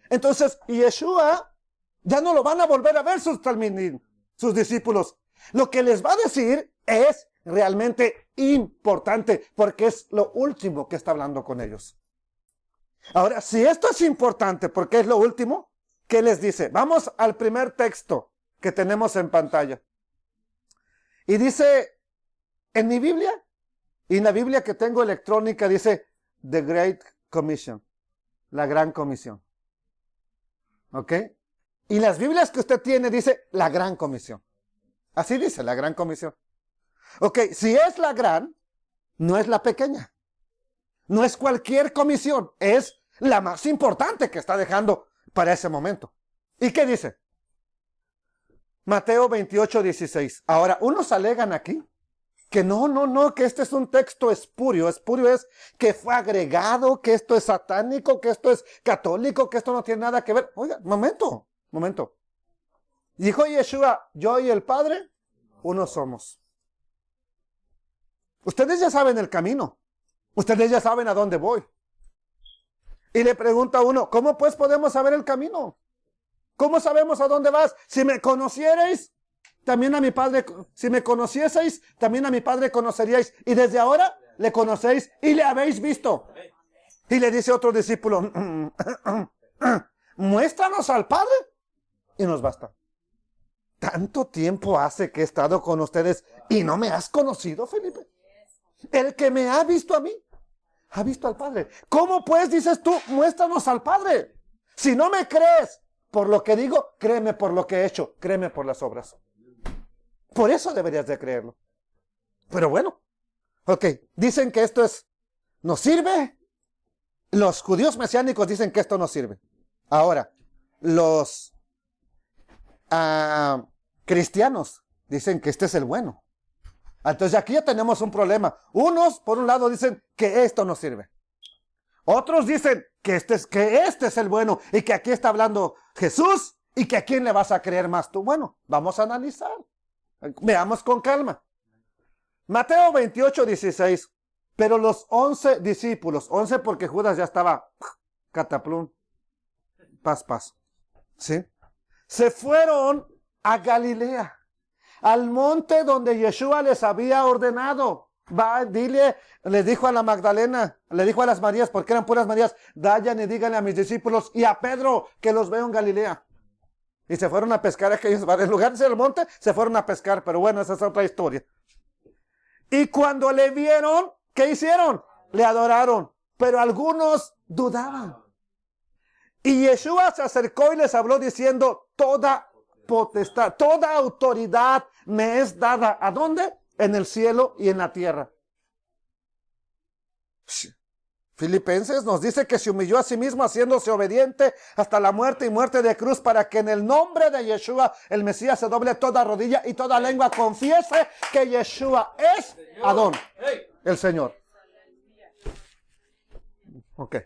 Entonces, Yeshua ya no lo van a volver a ver sus discípulos. Lo que les va a decir es realmente importante, porque es lo último que está hablando con ellos. Ahora, si esto es importante, porque es lo último, ¿qué les dice? Vamos al primer texto que tenemos en pantalla. Y dice, en mi Biblia, y en la Biblia que tengo electrónica, dice, The Great Commission, la gran comisión. ¿Ok? Y las Biblias que usted tiene dice la gran comisión. Así dice, la gran comisión. Ok, si es la gran, no es la pequeña. No es cualquier comisión, es la más importante que está dejando para ese momento. ¿Y qué dice? Mateo 28:16. Ahora, unos alegan aquí que no, que este es un texto espurio. Espurio es que fue agregado, que esto es satánico, que esto es católico, que esto no tiene nada que ver. Oiga, momento. Dijo Yeshua, yo y el Padre, uno somos. Ustedes ya saben el camino. Ustedes ya saben a dónde voy. Y le pregunta a uno, ¿cómo pues podemos saber el camino? ¿Cómo sabemos a dónde vas? Si me conocierais, también a mi Padre, si me conocieseis, también a mi Padre conoceríais. Y desde ahora le conocéis y le habéis visto. Y le dice otro discípulo, muéstranos al Padre y nos basta. ¿Tanto tiempo hace que he estado con ustedes y no me has conocido, Felipe? El que me ha visto a mí, ha visto al Padre. ¿Cómo pues dices tú, muéstranos al Padre? Si no me crees por lo que digo, créeme por lo que he hecho, créeme por las obras. Por eso deberías de creerlo. Pero bueno, ok, dicen que esto nos sirve. Los judíos mesiánicos dicen que esto no sirve. Ahora, los cristianos dicen que este es el bueno. Entonces aquí ya tenemos un problema. Unos, por un lado, dicen que esto no sirve. Otros dicen que este es el bueno y que aquí está hablando Jesús y que a quién le vas a creer más tú. Bueno, vamos a analizar. Veamos con calma. Mateo 28:16. Pero los 11 discípulos, 11 porque Judas ya estaba cataplum, paz, ¿sí? Se fueron a Galilea, al monte donde Yeshua les había ordenado. Le dijo a la Magdalena, le dijo a las Marías, porque eran puras Marías, vayan y díganle a mis discípulos y a Pedro que los veo en Galilea. Y se fueron a pescar aquellos, en lugar de ir al monte, se fueron a pescar, pero bueno, esa es otra historia. Y cuando le vieron, ¿qué hicieron? Le adoraron, pero algunos dudaban. Y Yeshua se acercó y les habló diciendo, toda potestad, toda autoridad me es dada. ¿A dónde? En el cielo y en la tierra. Filipenses nos dice que se humilló a sí mismo haciéndose obediente hasta la muerte y muerte de cruz para que en el nombre de Yeshua el Mesías se doble toda rodilla y toda lengua confiese que Yeshua es Adón, el Señor. Ok.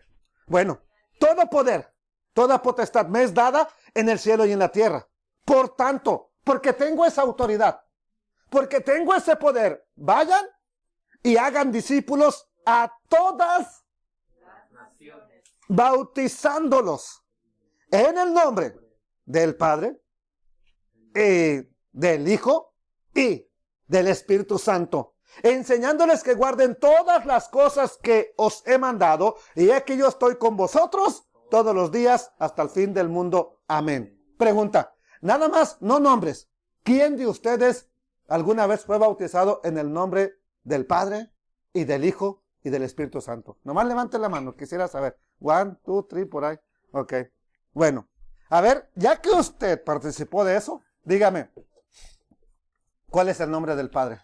Bueno, todo poder, toda potestad me es dada en el cielo y en la tierra. Por tanto, porque tengo esa autoridad, porque tengo ese poder. Vayan y hagan discípulos a todas las naciones, bautizándolos en el nombre del Padre, y del Hijo y del Espíritu Santo, enseñándoles que guarden todas las cosas que os he mandado, y aquí yo estoy con vosotros todos los días hasta el fin del mundo. Amén. Pregunta, nada más, no nombres. ¿Quién de ustedes alguna vez fue bautizado en el nombre del Padre y del Hijo y del Espíritu Santo? Nomás levanten la mano, quisiera saber. 1, 2, 3, por ahí. Ok. Bueno, a ver, ya que usted participó de eso, dígame, ¿cuál es el nombre del Padre?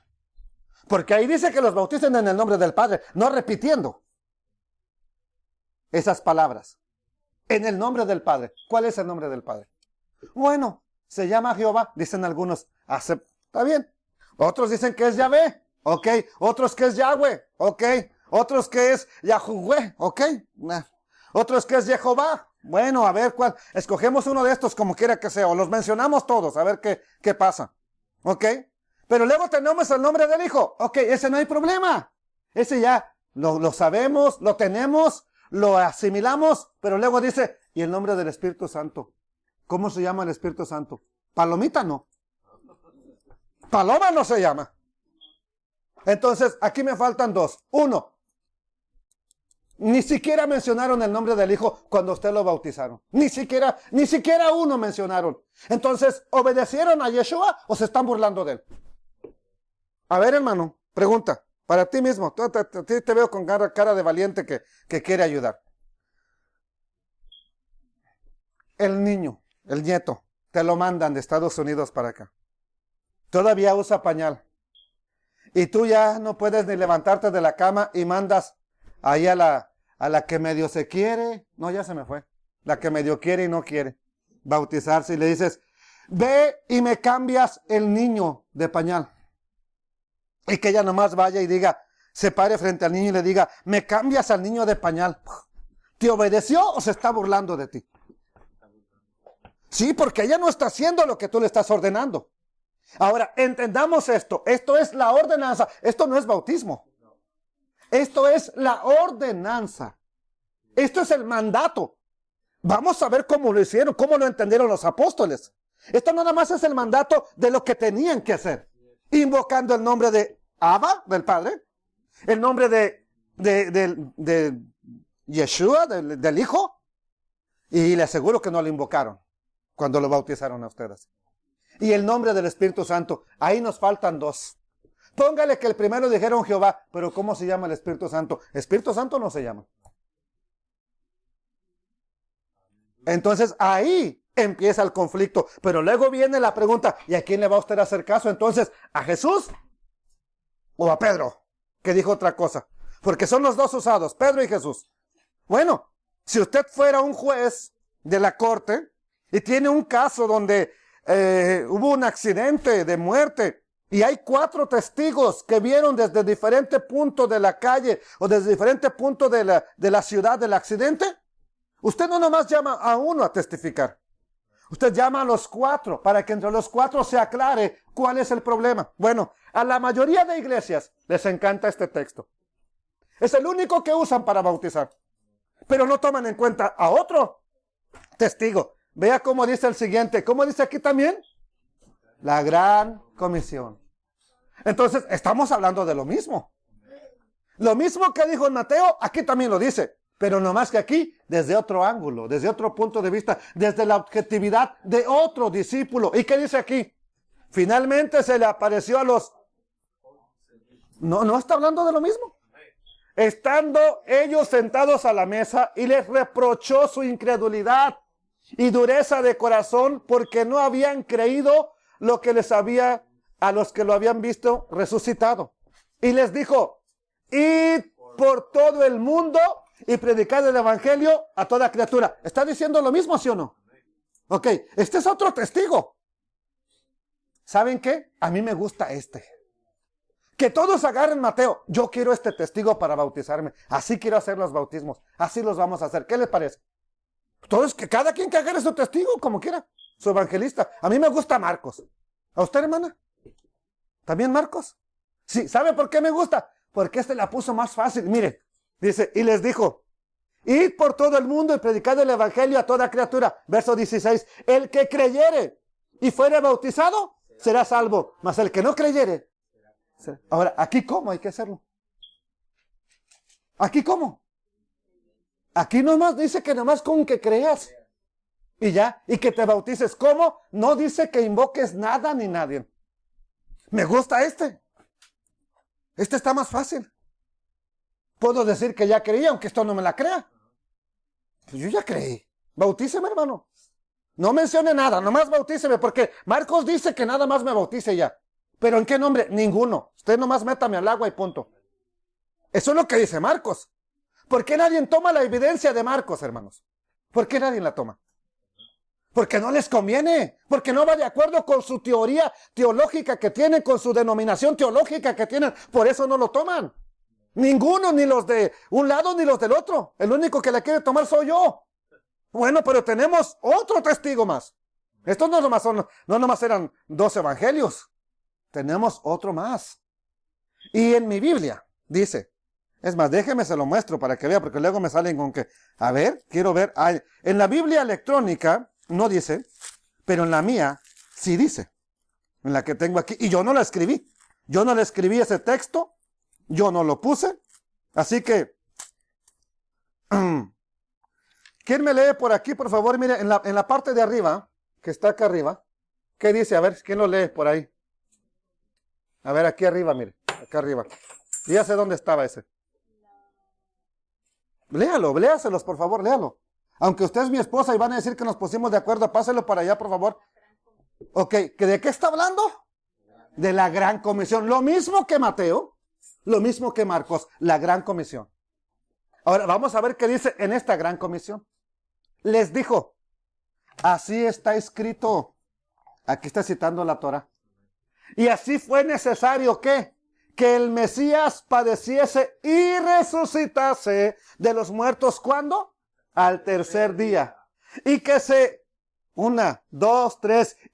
Porque ahí dice que los bauticen en el nombre del Padre, no repitiendo esas palabras. En el nombre del Padre. ¿Cuál es el nombre del Padre? Bueno, se llama Jehová, dicen algunos. Está bien. Otros dicen que es Yahvé. Ok. Otros que es Yahweh. Ok. Otros que es Yahuwah. Ok. Otros que es Jehová. Bueno, a ver cuál. Escogemos uno de estos como quiera que sea. O los mencionamos todos. A ver qué pasa. Ok. Pero luego tenemos el nombre del Hijo. Ok, ese no hay problema. Ese ya lo sabemos, lo tenemos, lo asimilamos. Pero luego dice, y el nombre del Espíritu Santo. ¿Cómo se llama el Espíritu Santo? Palomita no. Paloma no se llama. Entonces, aquí me faltan dos. Uno, ni siquiera mencionaron el nombre del Hijo cuando usted lo bautizaron. Ni siquiera uno mencionaron. Entonces, ¿obedecieron a Yeshua o se están burlando de él? A ver, hermano, pregunta, para ti mismo. Te veo con cara de valiente que quiere ayudar. El niño, el nieto, te lo mandan de Estados Unidos para acá. Todavía usa pañal. Y tú ya no puedes ni levantarte de la cama y mandas ahí a la que medio se quiere. No, ya se me fue. La que medio quiere y no quiere bautizarse. Y le dices, ve y me cambias el niño de pañal. Y que ella nomás vaya y diga, se pare frente al niño y le diga, me cambias al niño de pañal. ¿Te obedeció o se está burlando de ti? Sí, porque ella no está haciendo lo que tú le estás ordenando. Ahora, entendamos esto. Esto es la ordenanza. Esto no es bautismo. Esto es la ordenanza. Esto es el mandato. Vamos a ver cómo lo hicieron, cómo lo entendieron los apóstoles. Esto nada más es el mandato de lo que tenían que hacer. Invocando el nombre de Abba, del Padre, el nombre de Yeshua, del Hijo, y le aseguro que no lo invocaron cuando lo bautizaron a ustedes. Y el nombre del Espíritu Santo, ahí nos faltan dos. Póngale que el primero dijeron Jehová, pero ¿cómo se llama el Espíritu Santo? Espíritu Santo no se llama. Entonces ahí empieza el conflicto, pero luego viene la pregunta, ¿y a quién le va a usted a hacer caso? Entonces, ¿a Jesús o a Pedro? Que dijo otra cosa, porque son los dos usados, Pedro y Jesús. Bueno, si usted fuera un juez de la corte y tiene un caso donde hubo un accidente de muerte y hay 4 testigos que vieron desde diferente punto de la calle o desde diferente punto de la ciudad del accidente, usted no nomás llama a uno a testificar. Usted llama a los 4 para que entre los 4 se aclare cuál es el problema. Bueno, a la mayoría de iglesias les encanta este texto. Es el único que usan para bautizar. Pero no toman en cuenta a otro testigo. Vea cómo dice el siguiente. ¿Cómo dice aquí también? La gran comisión. Entonces, estamos hablando de lo mismo. Lo mismo que dijo en Mateo, aquí también lo dice. Pero no más que aquí, desde otro ángulo, desde otro punto de vista, desde la objetividad de otro discípulo. ¿Y qué dice aquí? Finalmente se le apareció a los... No está hablando de lo mismo. Estando ellos sentados a la mesa y les reprochó su incredulidad y dureza de corazón porque no habían creído lo que les había a los que lo habían visto resucitado. Y les dijo, id por todo el mundo y predicad el evangelio a toda criatura. ¿Está diciendo lo mismo, sí o no? Ok, este es otro testigo. ¿Saben qué? A mí me gusta este. Que todos agarren Mateo. Yo quiero este testigo para bautizarme. Así quiero hacer los bautismos. Así los vamos a hacer. ¿Qué les parece? Todos, que cada quien que agarre su testigo como quiera. Su evangelista. A mí me gusta Marcos. ¿A usted, hermana? ¿También Marcos? Sí, ¿sabe por qué me gusta? Porque este la puso más fácil. Mire, dice, y les dijo, id por todo el mundo y predicad el evangelio a toda criatura. Verso 16, el que creyere y fuere bautizado, será salvo. Mas el que no creyere. Ahora, ¿aquí cómo hay que hacerlo? ¿Aquí cómo? Aquí nomás dice que nomás con que creas. Y ya, y que te bautices. ¿Cómo? No dice que invoques nada ni nadie. Me gusta este. Este está más fácil. Puedo decir que ya creí, aunque esto no me la crea. Pues yo ya creí. Bautíceme, hermano. No mencione nada, nomás bautíceme, porque Marcos dice que nada más me bautice ya. ¿Pero en qué nombre? Ninguno. Usted nomás métame al agua y punto. Eso es lo que dice Marcos. ¿Por qué nadie toma la evidencia de Marcos, hermanos? ¿Por qué nadie la toma? Porque no les conviene, porque no va de acuerdo con su teoría teológica que tienen, con su denominación teológica que tienen. Por eso no lo toman. Ninguno, ni los de un lado ni los del otro. El único que la quiere tomar soy yo. Bueno, pero tenemos otro testigo más. Estos no nomás eran 2 evangelios. Tenemos otro más. Y en mi Biblia dice, es más, déjeme se lo muestro para que vea, porque luego me salen con que, a ver, quiero ver. Ay, en la Biblia electrónica no dice, pero en la mía sí dice. En la que tengo aquí. Y yo no la escribí. Yo no le escribí ese texto. Yo no lo puse. Así que, ¿quién me lee por aquí, por favor? Mire, en la parte de arriba, que está acá arriba, ¿qué dice? A ver, ¿quién lo lee por ahí? A ver, aquí arriba, mire, acá arriba. Y ya sé dónde estaba ese. Léalo, léaselos, por favor, léalo. Aunque usted es mi esposa y van a decir que nos pusimos de acuerdo, páselo para allá, por favor. Ok, ¿de qué está hablando? De la gran comisión. Lo mismo que Mateo, lo mismo que Marcos, la gran comisión. Ahora, vamos a ver qué dice en esta gran comisión. Les dijo, así está escrito. Aquí está citando la Torah. Y así fue necesario que el Mesías padeciese y resucitase de los muertos. ¿Cuándo? Al tercer día. Y que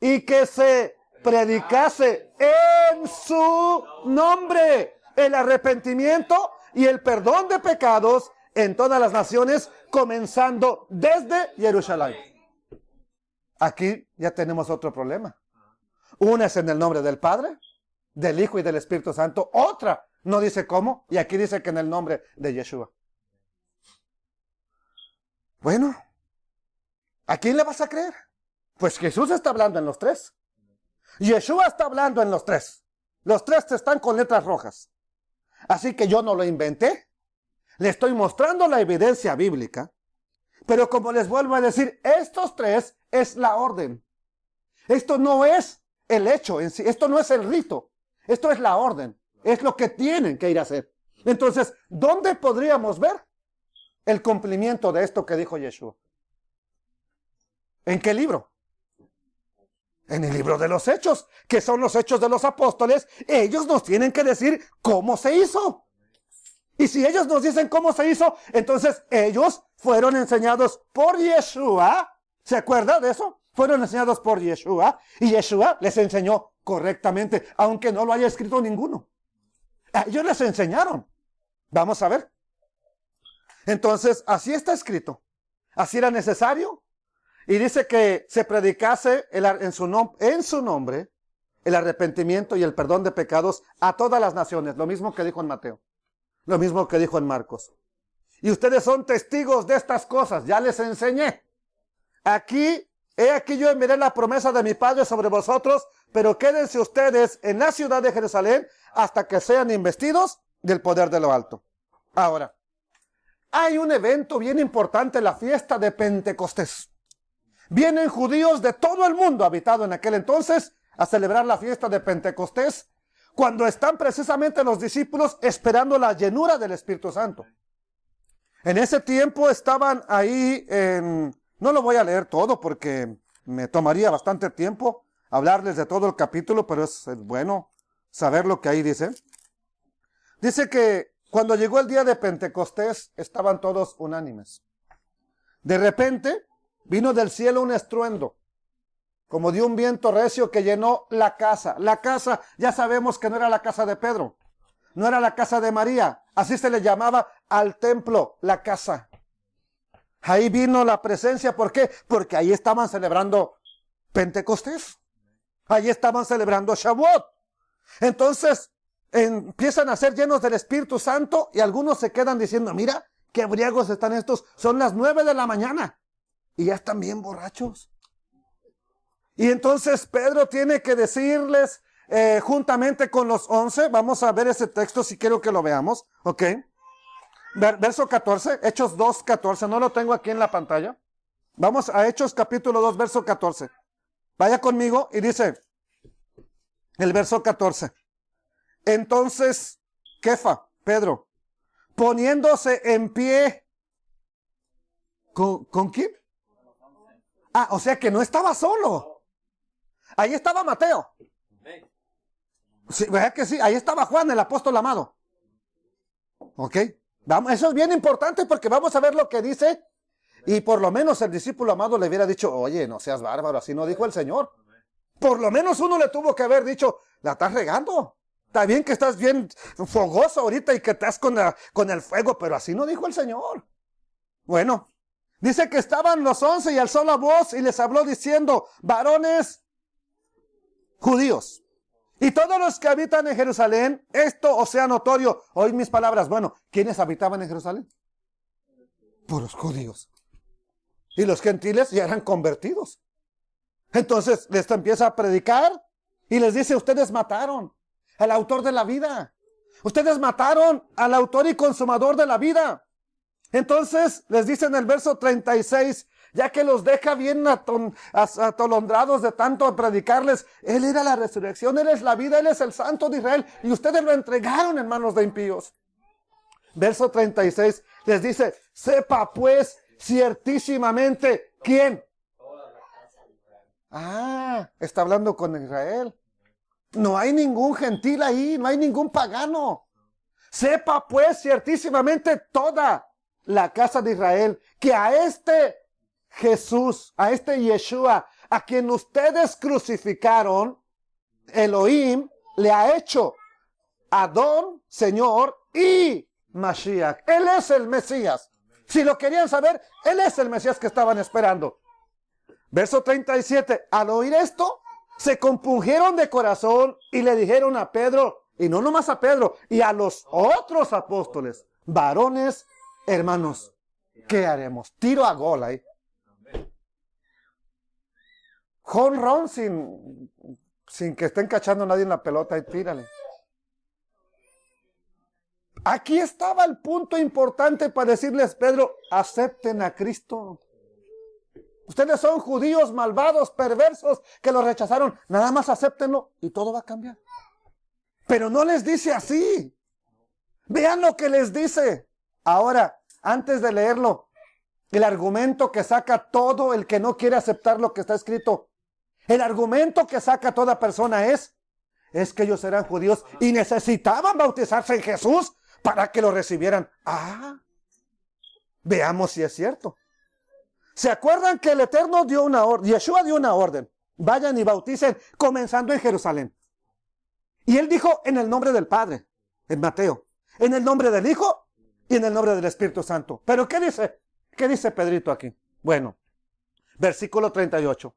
y que se predicase en su nombre el arrepentimiento y el perdón de pecados en todas las naciones, comenzando desde Jerusalén. Aquí ya tenemos otro problema. Una es en el nombre del Padre, del Hijo y del Espíritu Santo. Otra no dice cómo, y aquí dice que en el nombre de Yeshua. Bueno, ¿a quién le vas a creer? Pues Jesús está hablando en los 3. Yeshua está hablando en los 3. Los 3 están con letras rojas. Así que yo no lo inventé. Le estoy mostrando la evidencia bíblica. Pero como les vuelvo a decir, estos 3 es la orden. Esto no es el hecho en sí. Esto no es el rito. Esto es la orden. Es lo que tienen que ir a hacer. Entonces, ¿dónde podríamos ver el cumplimiento de esto que dijo Yeshua? ¿En qué libro? En el libro de los Hechos, que son los Hechos de los Apóstoles. Ellos nos tienen que decir cómo se hizo. Y si ellos nos dicen cómo se hizo, entonces ellos fueron enseñados por Yeshua. ¿Se acuerda de eso? Fueron enseñados por Yeshua. Y Yeshua les enseñó correctamente, aunque no lo haya escrito ninguno. A ellos les enseñaron. Vamos a ver. Entonces, así está escrito. Así era necesario. Y dice que se predicase en su nombre el arrepentimiento y el perdón de pecados a todas las naciones. Lo mismo que dijo en Mateo. Lo mismo que dijo en Marcos. Y ustedes son testigos de estas cosas. Ya les enseñé. Aquí yo enviaré la promesa de mi Padre sobre vosotros, pero quédense ustedes en la ciudad de Jerusalén hasta que sean investidos del poder de lo alto. Ahora, hay un evento bien importante, la fiesta de Pentecostés. Vienen judíos de todo el mundo habitado en aquel entonces a celebrar la fiesta de Pentecostés, cuando están precisamente los discípulos esperando la llenura del Espíritu Santo. En ese tiempo estaban ahí no lo voy a leer todo porque me tomaría bastante tiempo hablarles de todo el capítulo, pero es bueno saber lo que ahí dice. Dice que cuando llegó el día de Pentecostés estaban todos unánimes. De repente vino del cielo un estruendo, como de un viento recio que llenó la casa. La casa, ya sabemos que no era la casa de Pedro, no era la casa de María, así se le llamaba al templo, la casa. Ahí vino la presencia, ¿por qué? Porque ahí estaban celebrando Pentecostés, ahí estaban celebrando Shavuot. Entonces empiezan a ser llenos del Espíritu Santo y algunos se quedan diciendo, mira, qué briagos están estos, son las 9 de la mañana y ya están bien borrachos. Y entonces Pedro tiene que decirles, juntamente con los 11, vamos a ver ese texto si quiero que lo veamos, ¿ok? Verso 14, Hechos 2, 14, no lo tengo aquí en la pantalla. Vamos a Hechos capítulo 2, verso 14. Vaya conmigo y dice el verso 14. Entonces, Kefa, Pedro, poniéndose en pie, ¿con quién? Ah, o sea que no estaba solo. Ahí estaba Mateo. Sí, ¿verdad que sí? Ahí estaba Juan, el apóstol amado. ¿Ok? Vamos, eso es bien importante porque vamos a ver lo que dice. Y por lo menos el discípulo amado le hubiera dicho, oye, no seas bárbaro, así no dijo el Señor. Por lo menos uno le tuvo que haber dicho, la estás regando. Está bien que estás bien fogoso ahorita y que estás con el fuego, pero así no dijo el Señor. Bueno, dice que estaban los 11 y alzó la voz y les habló diciendo, varones judíos y todos los que habitan en Jerusalén, esto os sea notorio. Oíd mis palabras. Bueno, ¿quiénes habitaban en Jerusalén? Puros judíos. Y los gentiles ya eran convertidos. Entonces les empieza a predicar y les dice, ustedes mataron al autor de la vida. Ustedes mataron al autor y consumador de la vida. Entonces les dice en el verso 36, ya que los deja bien atolondrados de tanto predicarles, Él era la resurrección, Él es la vida, Él es el Santo de Israel, y ustedes lo entregaron en manos de impíos. Verso 36 les dice, sepa pues ciertísimamente, ¿quién? Ah, está hablando con Israel. No hay ningún gentil ahí, no hay ningún pagano. Sepa pues ciertísimamente toda la casa de Israel, que a este Jesús, a este Yeshua, a quien ustedes crucificaron, Elohim le ha hecho Adón, Señor, y Mashiach. Él es el Mesías. Si lo querían saber, Él es el Mesías que estaban esperando. Verso 37, al oír esto, se compungieron de corazón y le dijeron a Pedro, y no nomás a Pedro, y a los otros apóstoles, varones, hermanos, ¿qué haremos? Tiro a gol ahí. Home run sin que estén cachando a nadie en la pelota y tírale. Aquí estaba el punto importante para decirles, Pedro, acepten a Cristo. Ustedes son judíos malvados, perversos, que lo rechazaron. Nada más acéptenlo y todo va a cambiar. Pero no les dice así. Vean lo que les dice. Ahora, antes de leerlo, el argumento que saca todo el que no quiere aceptar lo que está escrito, el argumento que saca toda persona es que ellos eran judíos y necesitaban bautizarse en Jesús para que lo recibieran. Ah, veamos si es cierto. ¿Se acuerdan que el Eterno dio una orden? Yeshua dio una orden. Vayan y bauticen, comenzando en Jerusalén. Y Él dijo en el nombre del Padre, en Mateo, en el nombre del Hijo y en el nombre del Espíritu Santo. ¿Pero qué dice? ¿Qué dice Pedrito aquí? Bueno, versículo 38.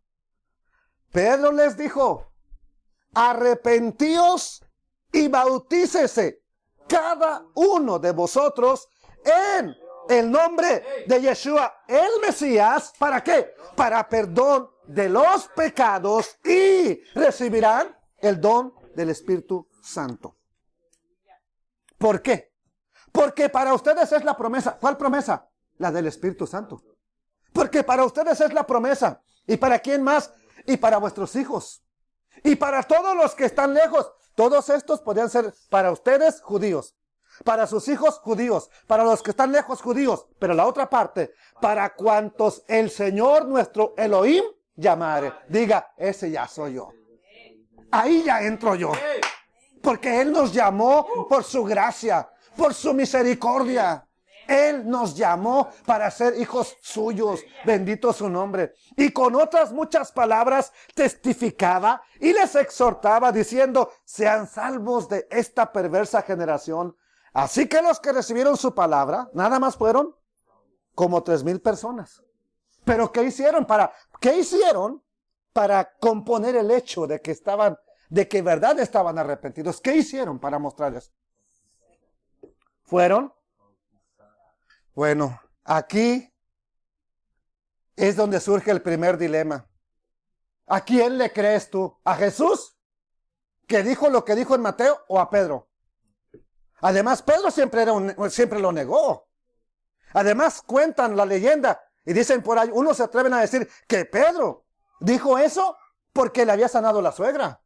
Pedro les dijo, arrepentíos y bautícese cada uno de vosotros en el nombre de Yeshua, el Mesías. ¿Para qué? Para perdón de los pecados y recibirán el don del Espíritu Santo. ¿Por qué? Porque para ustedes es la promesa. ¿Cuál promesa? La del Espíritu Santo. Porque para ustedes es la promesa. ¿Y para quién más? Y para vuestros hijos. Y para todos los que están lejos. Todos estos podrían ser para ustedes judíos. Para sus hijos judíos. Para los que están lejos judíos. Pero la otra parte, para cuantos el Señor nuestro Elohim llamare. Diga, ese ya soy yo. Ahí ya entro yo. Porque Él nos llamó por su gracia, por su misericordia. Él nos llamó para ser hijos suyos. Bendito su nombre. Y con otras muchas palabras testificaba y les exhortaba diciendo, sean salvos de esta perversa generación. Así que los que recibieron su palabra, nada más fueron como 3,000 personas. Pero ¿qué hicieron para componer el hecho de que verdad estaban arrepentidos? ¿Qué hicieron para mostrar eso? Bueno, aquí es donde surge el primer dilema. ¿A quién le crees tú? ¿A Jesús, que dijo lo que dijo en Mateo, o a Pedro? Además, Pedro siempre lo negó. Además, cuentan la leyenda y dicen por ahí, unos se atreven a decir que Pedro dijo eso porque le había sanado la suegra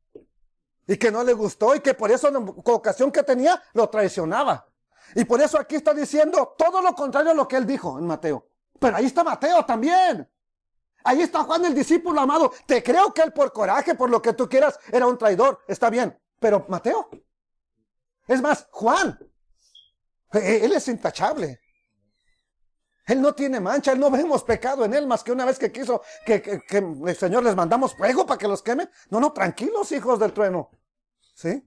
y que no le gustó y que por eso en la ocasión que tenía lo traicionaba. Y por eso aquí está diciendo todo lo contrario a lo que él dijo en Mateo. Pero ahí está Mateo también. Ahí está Juan, el discípulo amado. Te creo que él por coraje, por lo que tú quieras, era un traidor. Está bien. Pero Mateo. Es más, Juan. Él es intachable. Él no tiene mancha. Él no vemos pecado en él más que una vez que quiso que el Señor les mandamos fuego para que los queme. No, tranquilos, hijos del trueno. ¿Sí?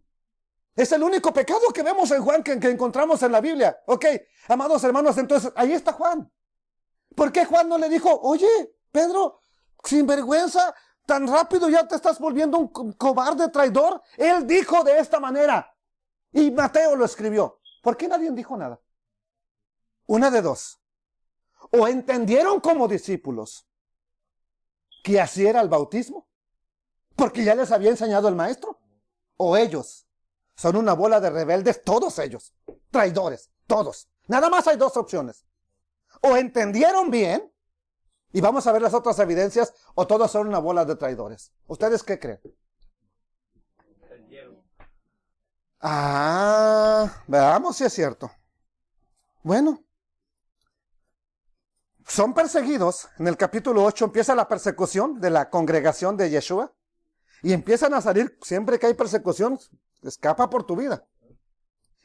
Es el único pecado que vemos en Juan que encontramos en la Biblia. Ok, amados hermanos, entonces ahí está Juan. ¿Por qué Juan no le dijo, oye, Pedro, sin vergüenza, tan rápido ya te estás volviendo un cobarde traidor? Él dijo de esta manera. Y Mateo lo escribió. ¿Por qué nadie dijo nada? Una de dos. O entendieron como discípulos que así era el bautismo, porque ya les había enseñado el maestro. O ellos son una bola de rebeldes, todos ellos, traidores, todos. Nada más hay dos opciones. O entendieron bien, y vamos a ver las otras evidencias, o todos son una bola de traidores. ¿Ustedes qué creen? Veamos si es cierto. Bueno, son perseguidos. En el capítulo 8 empieza la persecución de la congregación de Yeshua. Y empiezan a salir, siempre que hay persecución, escapa por tu vida.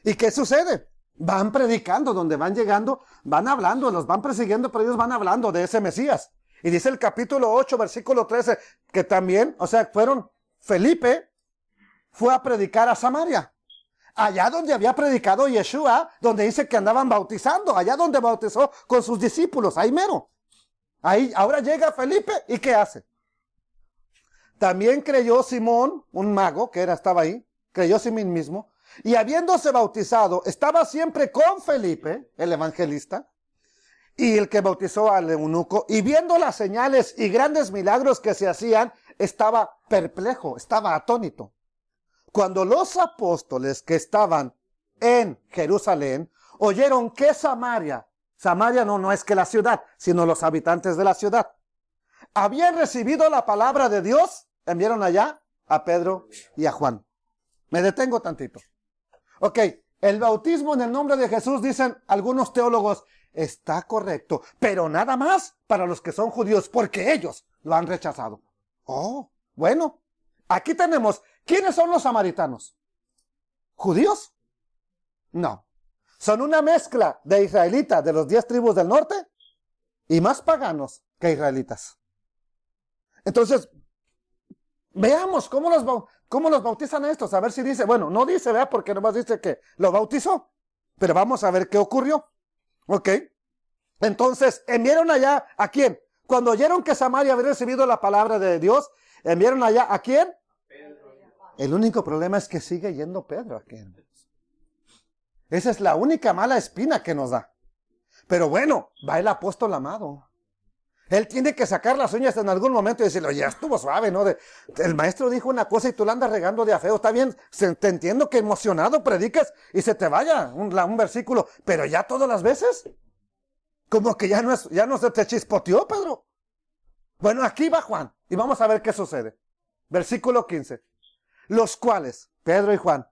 ¿Y qué sucede? Van predicando, donde van llegando, van hablando, los van persiguiendo, pero ellos van hablando de ese Mesías. Y dice el capítulo 8, versículo 13, que también, Felipe fue a predicar a Samaria. Allá donde había predicado Yeshua, donde dice que andaban bautizando, allá donde bautizó con sus discípulos, ahí mero. Ahí, ahora llega Felipe, ¿y qué hace? También creyó Simón, un mago que estaba ahí, creyó Simón mismo, y habiéndose bautizado, estaba siempre con Felipe, el evangelista, y el que bautizó al eunuco, y viendo las señales y grandes milagros que se hacían, estaba perplejo, estaba atónito. Cuando los apóstoles que estaban en Jerusalén oyeron que Samaria no es que la ciudad, sino los habitantes de la ciudad, habían recibido la palabra de Dios, enviaron allá a Pedro y a Juan. Me detengo tantito. Ok, el bautismo en el nombre de Jesús, dicen algunos teólogos, está correcto, pero nada más para los que son judíos, porque ellos lo han rechazado. Oh, bueno, aquí tenemos, ¿quiénes son los samaritanos? ¿Judíos? No, son una mezcla de israelitas de los 10 tribus del norte y más paganos que israelitas. Entonces, veamos cómo los bautizan a estos, a ver si dice, bueno, no dice, ¿verdad? Porque nomás dice que lo bautizó, pero vamos a ver qué ocurrió. Ok, entonces, enviaron allá, ¿a quién? Cuando oyeron que Samaria había recibido la palabra de Dios, enviaron allá, ¿a quién? El único problema es que sigue yendo Pedro aquí. Esa es la única mala espina que nos da. Pero bueno, va el apóstol amado. Él tiene que sacar las uñas en algún momento y decirle, oye, estuvo suave, ¿no? El maestro dijo una cosa y tú la andas regando de a feo. Está bien, te entiendo que emocionado predicas y se te vaya un versículo, pero ya todas las veces, como que ya no se te chispoteó, Pedro. Bueno, aquí va Juan y vamos a ver qué sucede. Versículo 15. Los cuales, Pedro y Juan,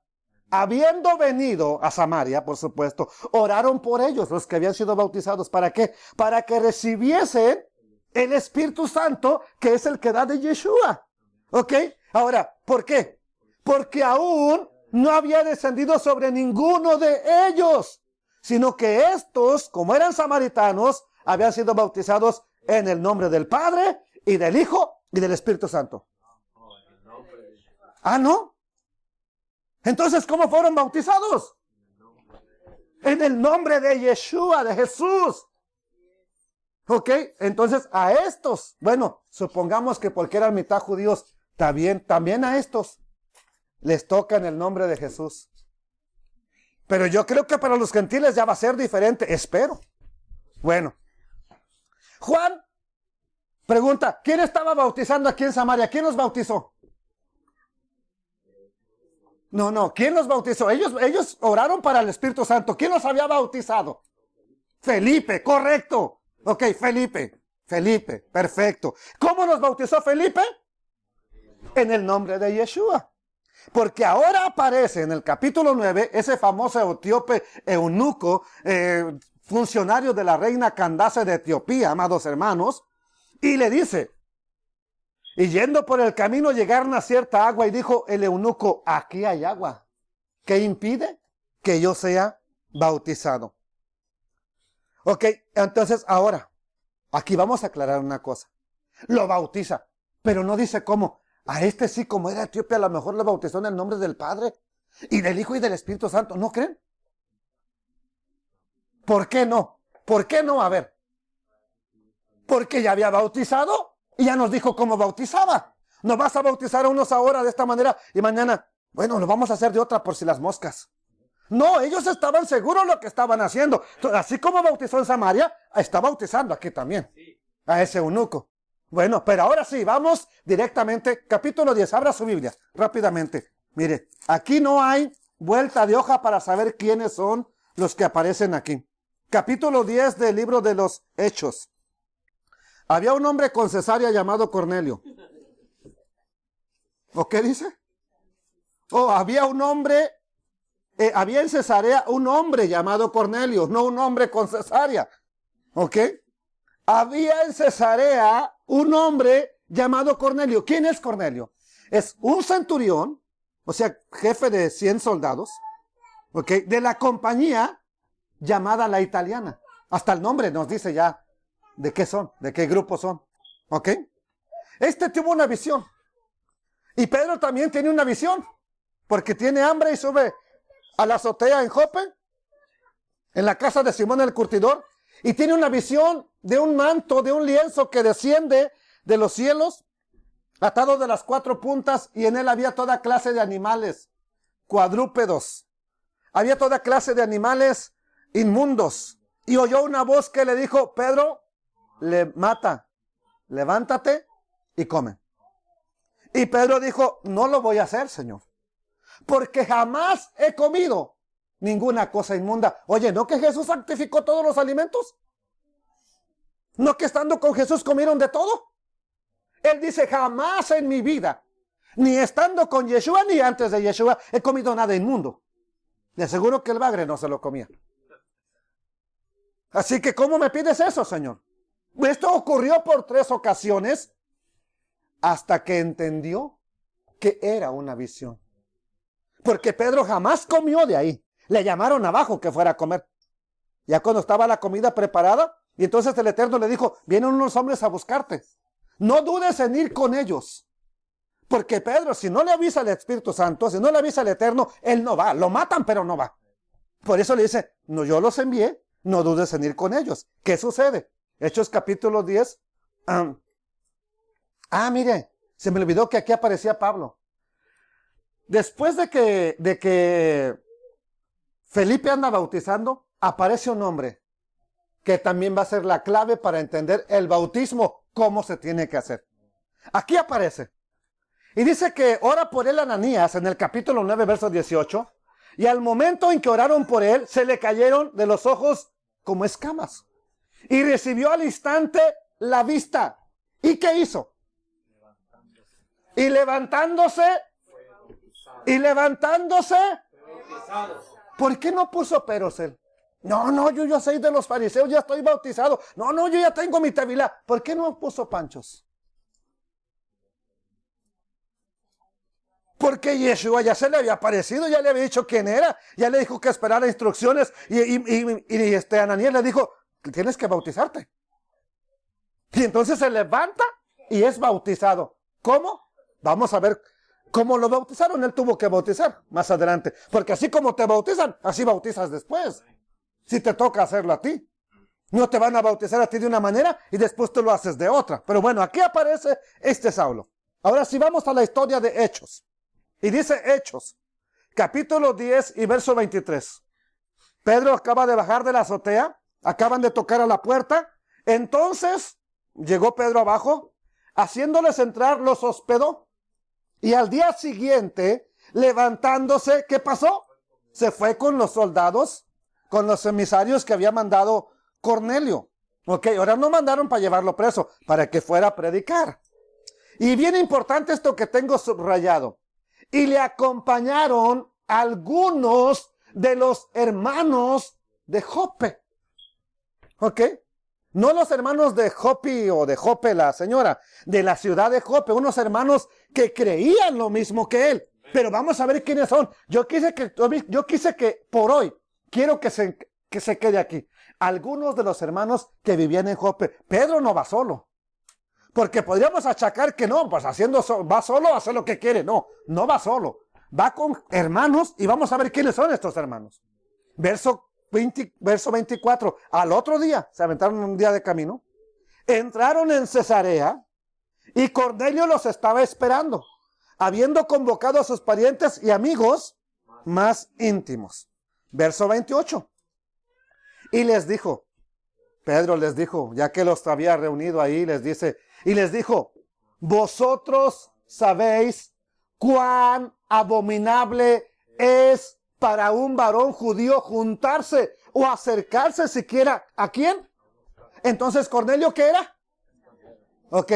habiendo venido a Samaria, por supuesto, oraron por ellos, los que habían sido bautizados. ¿Para qué? Para que recibiesen el Espíritu Santo, que es el que da de Yeshua. ¿Ok? Ahora, ¿por qué? Porque aún no había descendido sobre ninguno de ellos, sino que estos, como eran samaritanos, habían sido bautizados en el nombre del Padre y del Hijo y del Espíritu Santo. Ah, ¿no? Entonces, ¿cómo fueron bautizados? En el nombre de Yeshua, de Jesús. Ok, entonces a estos, bueno, supongamos que porque eran mitad judíos, también a estos les toca en el nombre de Jesús. Pero yo creo que para los gentiles ya va a ser diferente, espero. Bueno, Juan pregunta, ¿quién estaba bautizando aquí en Samaria? ¿Quién los bautizó? No, ¿quién los bautizó? Ellos oraron para el Espíritu Santo. ¿Quién los había bautizado? Felipe, correcto. Ok, Felipe, perfecto. ¿Cómo nos bautizó Felipe? En el nombre de Yeshua. Porque ahora aparece en el capítulo 9 ese famoso etíope eunuco, funcionario de la reina Candace de Etiopía, amados hermanos, y le dice, y yendo por el camino llegaron a cierta agua y dijo el eunuco, aquí hay agua. ¿Qué impide que yo sea bautizado? Ok, entonces ahora, aquí vamos a aclarar una cosa. Lo bautiza, pero no dice cómo. A este sí, como era etíope, a lo mejor lo bautizó en el nombre del Padre y del Hijo y del Espíritu Santo. ¿No creen? ¿Por qué no? ¿Por qué no? A ver. Porque ya había bautizado y ya nos dijo cómo bautizaba. No vas a bautizar a unos ahora de esta manera y mañana, bueno, lo vamos a hacer de otra por si las moscas. No, ellos estaban seguros de lo que estaban haciendo. Así como bautizó en Samaria, está bautizando aquí también. A ese eunuco. Bueno, pero ahora sí, vamos directamente. Capítulo 10, abra su Biblia, rápidamente. Mire, aquí no hay vuelta de hoja para saber quiénes son los que aparecen aquí. Capítulo 10 del libro de los Hechos. Había un hombre con cesárea llamado Cornelio. ¿O qué dice? Oh, había un hombre... había en Cesarea un hombre llamado Cornelio, no un hombre con cesárea. ¿Ok? Había en Cesarea un hombre llamado Cornelio. ¿Quién es Cornelio? Es un centurión, o sea, jefe de 100 soldados, ¿ok? De la compañía llamada La Italiana. Hasta el nombre nos dice ya de qué son, de qué grupo son. ¿Ok? Este tuvo una visión. Y Pedro también tiene una visión, porque tiene hambre y sube a la azotea en Jope, en la casa de Simón el curtidor, y tiene una visión de un manto, de un lienzo que desciende de los cielos, atado de las 4 puntas, y en él había toda clase de animales, cuadrúpedos, había toda clase de animales inmundos, y oyó una voz que le dijo, Pedro, levántate y come. Y Pedro dijo, no lo voy a hacer, Señor, porque jamás he comido ninguna cosa inmunda. Oye, ¿no que Jesús santificó todos los alimentos? ¿No que estando con Jesús comieron de todo? Él dice, jamás en mi vida, ni estando con Yeshua, ni antes de Yeshua, he comido nada inmundo. Le aseguro que el bagre no se lo comía. Así que, ¿cómo me pides eso, Señor? Esto ocurrió por 3 ocasiones, hasta que entendió que era una visión. Porque Pedro jamás comió de ahí. Le llamaron abajo que fuera a comer. Ya cuando estaba la comida preparada, y entonces el Eterno le dijo, vienen unos hombres a buscarte. No dudes en ir con ellos. Porque Pedro, si no le avisa al Espíritu Santo, si no le avisa al Eterno, él no va. Lo matan, pero no va. Por eso le dice, no, yo los envié, no dudes en ir con ellos. ¿Qué sucede? Hechos capítulo 10. Mire, se me olvidó que aquí aparecía Pablo. Después de que Felipe anda bautizando, aparece un hombre que también va a ser la clave para entender el bautismo, cómo se tiene que hacer. Aquí aparece. Y dice que ora por él Ananías en el capítulo 9, verso 18. Y al momento en que oraron por él, se le cayeron de los ojos como escamas. Y recibió al instante la vista. ¿Y qué hizo? Y levantándose. ¿Por qué no puso peros él? No, yo ya soy de los fariseos, ya estoy bautizado. No, yo ya tengo mi tevilá. ¿Por qué no puso panchos? Porque Yeshua ya se le había aparecido, ya le había dicho quién era, ya le dijo que esperara instrucciones y Ananías le dijo, tienes que bautizarte. Y entonces se levanta y es bautizado. ¿Cómo? Vamos a ver cómo lo bautizaron. Él tuvo que bautizar más adelante. Porque así como te bautizan, así bautizas después. Si te toca hacerlo a ti. No te van a bautizar a ti de una manera y después tú lo haces de otra. Pero bueno, aquí aparece este Saulo. Ahora sí vamos a la historia de Hechos. Y dice Hechos, capítulo 10 y verso 23. Pedro acaba de bajar de la azotea, acaban de tocar a la puerta. Entonces llegó Pedro abajo, haciéndoles entrar los hospedó. Y al día siguiente, levantándose, ¿qué pasó? Se fue con los soldados, con los emisarios que había mandado Cornelio. Ok, ahora no mandaron para llevarlo preso, para que fuera a predicar. Y bien importante esto que tengo subrayado. Y le acompañaron algunos de los hermanos de Jope. ¿Ok? No los hermanos de Jopi o de Jope, la señora, de la ciudad de Jope, unos hermanos que creían lo mismo que él. Pero vamos a ver quiénes son. Yo quise que por hoy, quiero que se quede aquí. Algunos de los hermanos que vivían en Jope. Pedro no va solo. Porque podríamos achacar que no, pues va solo a hacer lo que quiere. No, no va solo. Va con hermanos y vamos a ver quiénes son estos hermanos. Verso 24. Al otro día, se aventaron un día de camino. Entraron en Cesarea y Cornelio los estaba esperando, habiendo convocado a sus parientes y amigos más íntimos. Verso 28. Y les dijo, Pedro les dijo, ya que los había reunido ahí, les dijo, vosotros sabéis cuán abominable es para un varón judío juntarse o acercarse siquiera, ¿a quién? Entonces, ¿Cornelio qué era? Ok,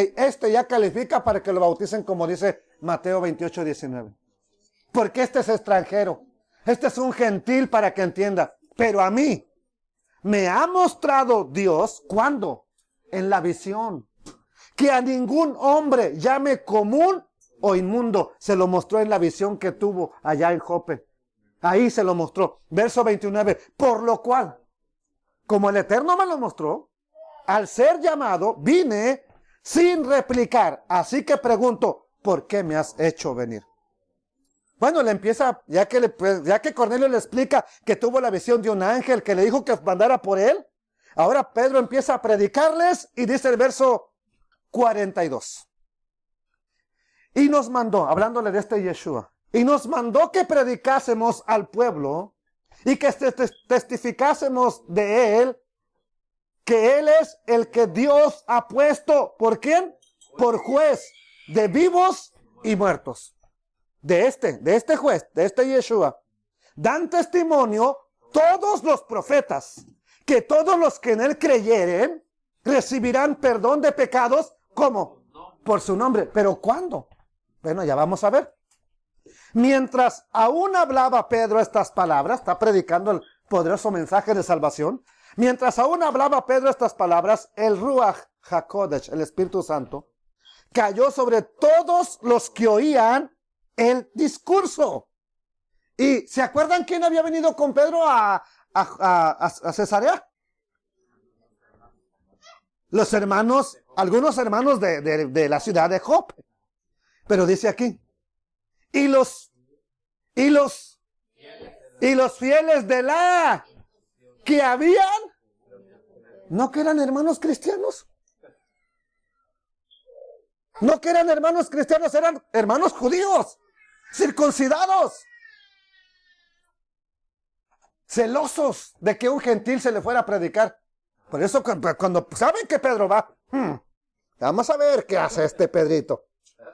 ya califica para que lo bauticen como dice Mateo 28, 19. Porque este es extranjero. Este es un gentil para que entienda. Pero a mí me ha mostrado Dios, ¿cuándo? En la visión. Que a ningún hombre llame común o inmundo. Se lo mostró en la visión que tuvo allá en Jope. Ahí se lo mostró. Verso 29. Por lo cual, como el Eterno me lo mostró, al ser llamado, vine sin replicar. Así que pregunto, ¿por qué me has hecho venir? Bueno, le empieza, ya que Cornelio le explica que tuvo la visión de un ángel que le dijo que mandara por él. Ahora Pedro empieza a predicarles y dice el verso 42. Y nos mandó, hablándole de este Yeshua, y nos mandó que predicásemos al pueblo y que testificásemos de él, que él es el que Dios ha puesto, ¿por quién? Por juez de vivos y muertos. De este juez, de este Yeshua, dan testimonio todos los profetas, que todos los que en él creyeren recibirán perdón de pecados, ¿cómo? Por su nombre. ¿Pero cuándo? Bueno, ya vamos a ver. Mientras aún hablaba Pedro estas palabras, está predicando el poderoso mensaje de salvación. Mientras aún hablaba Pedro estas palabras, el Ruach HaKodesh, el Espíritu Santo, cayó sobre todos los que oían el discurso. ¿Y se acuerdan quién había venido con Pedro a Cesarea? Los hermanos, algunos hermanos de la ciudad de Jope. Pero dice aquí, y los fieles de la que habían, no que eran hermanos cristianos. No que eran hermanos cristianos, eran hermanos judíos, circuncidados, celosos de que un gentil se le fuera a predicar. Por eso cuando saben que Pedro va, vamos a ver qué hace este Pedrito.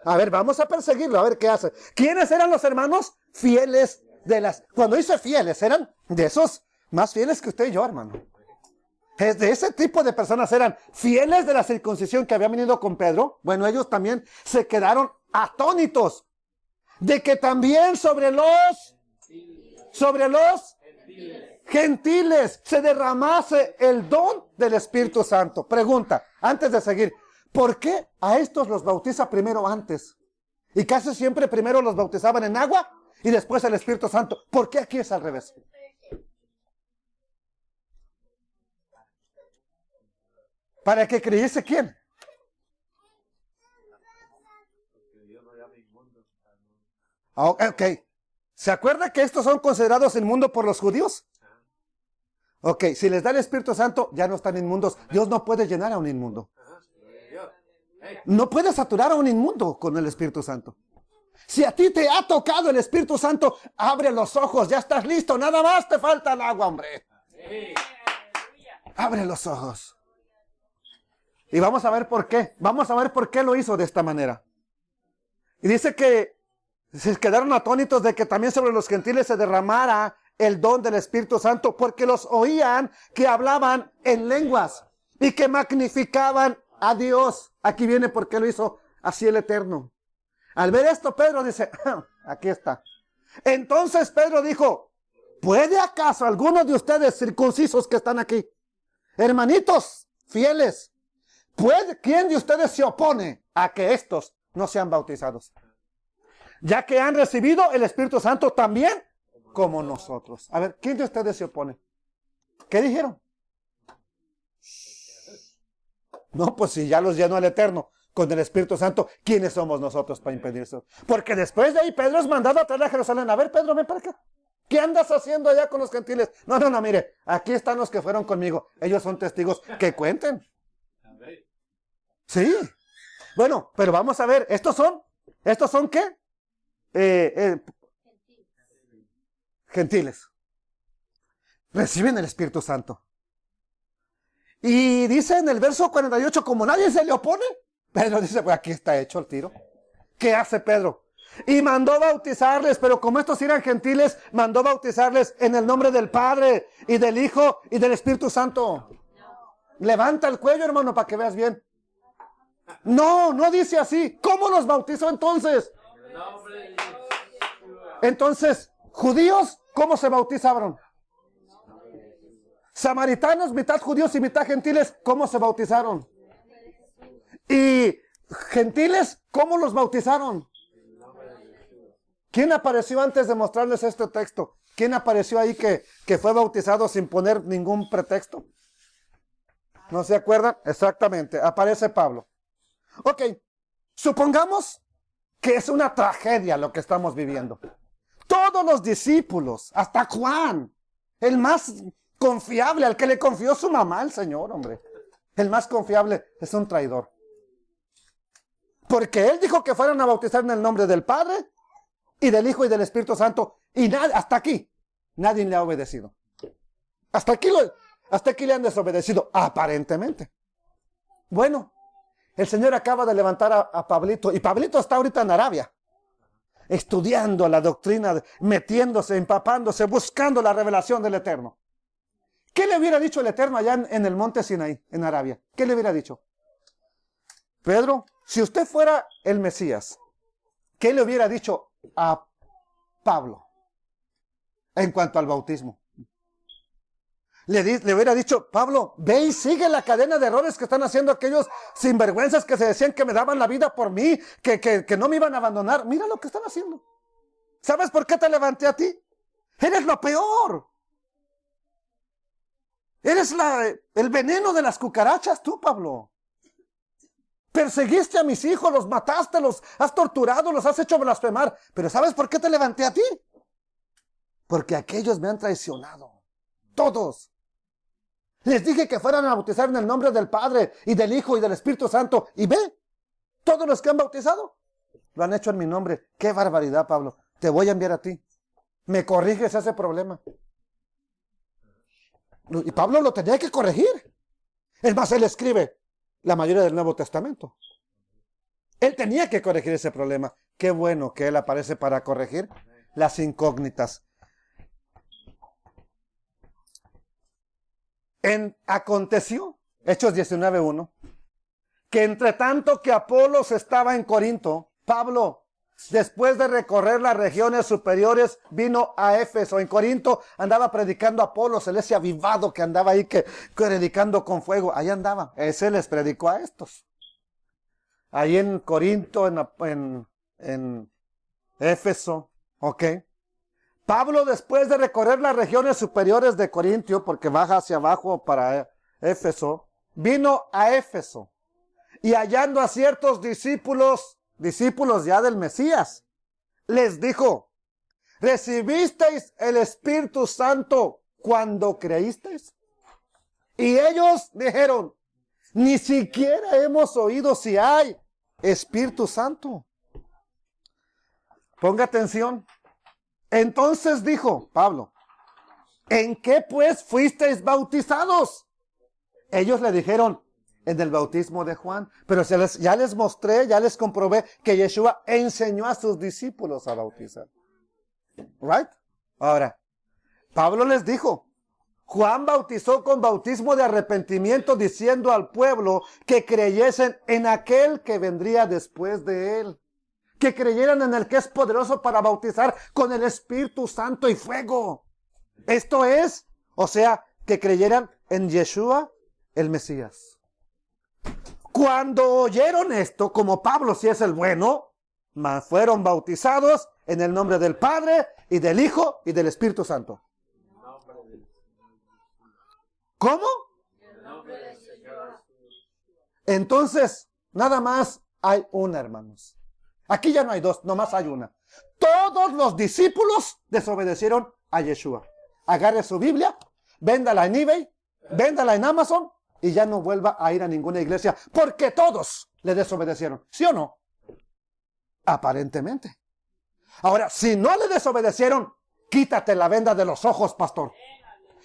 A ver, vamos a perseguirlo, a ver qué hace. ¿Quiénes eran los hermanos? Fieles de las... Cuando dice fieles, eran de esos más fieles que usted y yo, hermano. De ese tipo de personas eran fieles de la circuncisión que habían venido con Pedro. Bueno, ellos también se quedaron atónitos de que también sobre los gentiles se derramase el don del Espíritu Santo. Pregunta, antes de seguir, ¿por qué a estos los bautiza primero antes? Y casi siempre primero los bautizaban en agua y después el Espíritu Santo. ¿Por qué aquí es al revés? ¿Para que creyese quién? Ok. ¿Se acuerda que estos son considerados inmundos por los judíos? Ok, si les da el Espíritu Santo, ya no están inmundos. Dios no puede llenar a un inmundo. No puede saturar a un inmundo con el Espíritu Santo. Si a ti te ha tocado el Espíritu Santo, abre los ojos, ya estás listo. Nada más te falta el agua, hombre. Abre los ojos. Y vamos a ver por qué. Vamos a ver por qué lo hizo de esta manera. Y dice que se quedaron atónitos de que también sobre los gentiles se derramara el don del Espíritu Santo, porque los oían que hablaban en lenguas y que magnificaban a Dios. Aquí viene por qué lo hizo así el Eterno. Al ver esto, Pedro dice, aquí está. Entonces Pedro dijo, ¿puede acaso alguno de ustedes circuncisos que están aquí, hermanitos fieles, quién de ustedes se opone a que estos no sean bautizados? Ya que han recibido el Espíritu Santo también como nosotros. A ver, ¿quién de ustedes se opone? ¿Qué dijeron? No, pues si ya los llenó el Eterno con el Espíritu Santo, ¿quiénes somos nosotros para impedirlo? Porque después de ahí Pedro es mandado a traer a Jerusalén. A ver, Pedro, ven para acá. ¿Qué andas haciendo allá con los gentiles? No, mire, aquí están los que fueron conmigo. Ellos son testigos, que cuenten. Sí. Bueno, pero vamos a ver, ¿estos son qué? Gentiles. Reciben el Espíritu Santo. Y dice en el verso 48, como nadie se le opone, Pedro dice, pues aquí está hecho el tiro. ¿Qué hace Pedro? Y mandó bautizarles, pero como estos eran gentiles, mandó bautizarles en el nombre del Padre y del Hijo y del Espíritu Santo. Levanta el cuello, hermano, para que veas bien. No dice así. ¿Cómo los bautizó entonces? Entonces, judíos, ¿cómo se bautizaron? Samaritanos, mitad judíos y mitad gentiles, ¿cómo se bautizaron? Y gentiles, ¿cómo los bautizaron? ¿Quién apareció antes de mostrarles este texto? ¿Quién apareció ahí que fue bautizado sin poner ningún pretexto? ¿No se acuerdan? Exactamente, aparece Pablo. Ok, supongamos que es una tragedia lo que estamos viviendo. Todos los discípulos, hasta Juan, el más confiable, al que le confió su mamá, el Señor, hombre. El más confiable es un traidor. Porque él dijo que fueran a bautizar en el nombre del Padre y del Hijo y del Espíritu Santo. Y hasta aquí, nadie le ha obedecido. Hasta aquí le han desobedecido, aparentemente. Bueno, el Señor acaba de levantar a Pablito. Y Pablito está ahorita en Arabia, estudiando la doctrina, metiéndose, empapándose, buscando la revelación del Eterno. ¿Qué le hubiera dicho el Eterno allá en el monte Sinaí, en Arabia? ¿Qué le hubiera dicho? Pedro, si usted fuera el Mesías, ¿qué le hubiera dicho a Pablo en cuanto al bautismo? Le hubiera dicho, Pablo, ve y sigue la cadena de errores que están haciendo aquellos sinvergüenzas que se decían que me daban la vida por mí, que no me iban a abandonar. Mira lo que están haciendo. ¿Sabes por qué te levanté a ti? Eres lo peor. Eres el veneno de las cucarachas, tú, Pablo. Perseguiste a mis hijos, los mataste, los has torturado, los has hecho blasfemar. Pero ¿sabes por qué te levanté a ti? Porque aquellos me han traicionado. Todos. Les dije que fueran a bautizar en el nombre del Padre y del Hijo y del Espíritu Santo. Y ve, todos los que han bautizado lo han hecho en mi nombre. ¡Qué barbaridad, Pablo! Te voy a enviar a ti. ¿Me corriges ese problema? Y Pablo lo tenía que corregir. Es más, él escribe la mayoría del Nuevo Testamento. Él tenía que corregir ese problema. Qué bueno que él aparece para corregir las incógnitas. Aconteció, Hechos 19:1, que entre tanto que Apolos estaba en Corinto, Pablo, después de recorrer las regiones superiores, vino a Éfeso. En Corinto andaba predicando Apolos, ese avivado que andaba ahí, predicando con fuego. Ahí andaba, ese les predicó a estos. Ahí en Corinto, en en Éfeso, ¿ok? Pablo, después de recorrer las regiones superiores de Corintio, porque baja hacia abajo para Éfeso, vino a Éfeso y hallando a ciertos discípulos ya del Mesías, les dijo: ¿recibisteis el Espíritu Santo cuando creísteis? Y ellos dijeron: ni siquiera hemos oído si hay Espíritu Santo. Ponga atención. Entonces dijo Pablo: ¿en qué pues fuisteis bautizados? Ellos le dijeron: en el bautismo de Juan. Pero ya les mostré, ya les comprobé que Yeshua enseñó a sus discípulos a bautizar. Right? Ahora, Pablo les dijo: Juan bautizó con bautismo de arrepentimiento, diciendo al pueblo que creyesen en aquel que vendría después de él. Que creyeran en el que es poderoso para bautizar con el Espíritu Santo y fuego. Esto es, o sea, que creyeran en Yeshua, el Mesías. Cuando oyeron esto, como Pablo sí es el bueno, fueron bautizados en el nombre del Padre y del Hijo y del Espíritu Santo. ¿Cómo? Entonces, nada más hay una, hermanos. Aquí ya no hay dos, nomás hay una. Todos los discípulos desobedecieron a Yeshua. Agarre su Biblia, véndala en eBay, véndala en Amazon y ya no vuelva a ir a ninguna iglesia, porque todos le desobedecieron. ¿Sí o no? Aparentemente. Ahora, si no le desobedecieron, quítate la venda de los ojos, pastor.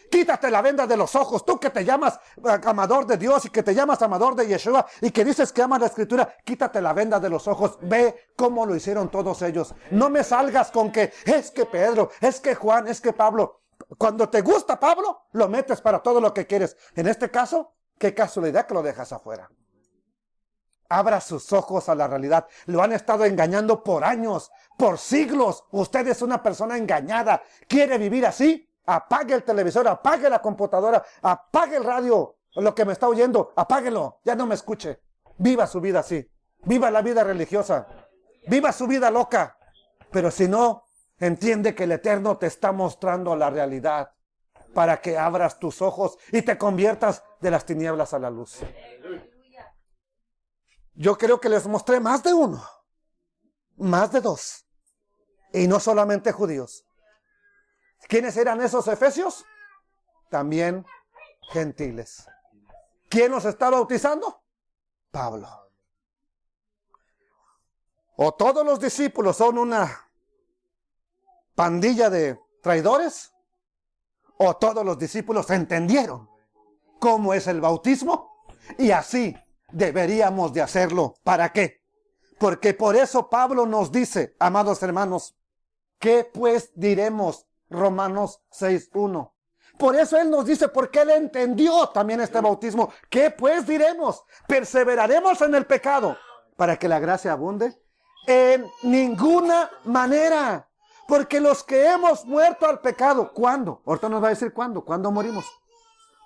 Quítate la venda de los ojos. Tú que te llamas amador de Dios y que te llamas amador de Yeshua y que dices que amas la Escritura, quítate la venda de los ojos. Ve cómo lo hicieron todos ellos. No me salgas con que es que Pedro, es que Juan, es que Pablo. Cuando te gusta Pablo, lo metes para todo lo que quieres. En este caso, qué casualidad que lo dejas afuera. Abra sus ojos a la realidad. Lo han estado engañando por años, por siglos. Usted es una persona engañada. ¿Quiere vivir así? Apague el televisor, apague la computadora, apague el radio. Lo que me está oyendo, apáguelo. Ya no me escuche. Viva su vida así. Viva la vida religiosa. Viva su vida loca. Pero si no, entiende que el Eterno te está mostrando la realidad para que abras tus ojos y te conviertas de las tinieblas a la luz. Yo creo que les mostré más de uno, más de dos, y no solamente judíos. ¿Quiénes eran esos efesios? También gentiles. ¿Quién los está bautizando? Pablo. O todos los discípulos son una pandilla de traidores, o todos los discípulos entendieron cómo es el bautismo y así deberíamos de hacerlo. ¿Para qué? Porque por eso Pablo nos dice, amados hermanos, ¿qué pues diremos? Romanos 6:1. Por eso él nos dice, porque él entendió también este bautismo. ¿Qué pues diremos? ¿Perseveraremos en el pecado para que la gracia abunde? En ninguna manera. Porque los que hemos muerto al pecado, ¿cuándo? Ahorita nos va a decir cuándo. ¿Cuándo morimos?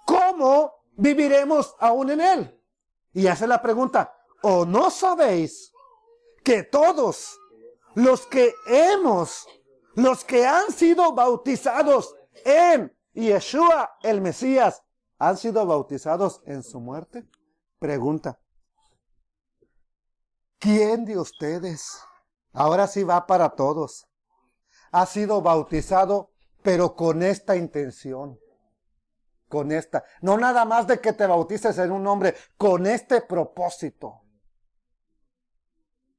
¿Cómo viviremos aún en él? Y hace la pregunta, ¿o no sabéis que todos los que han sido bautizados en Yeshua el Mesías, han sido bautizados en su muerte? Pregunta. ¿Quién de ustedes, ahora sí va para todos, ha sido bautizado, pero con esta intención? Con esta, no nada más de que te bautices en un nombre, con este propósito.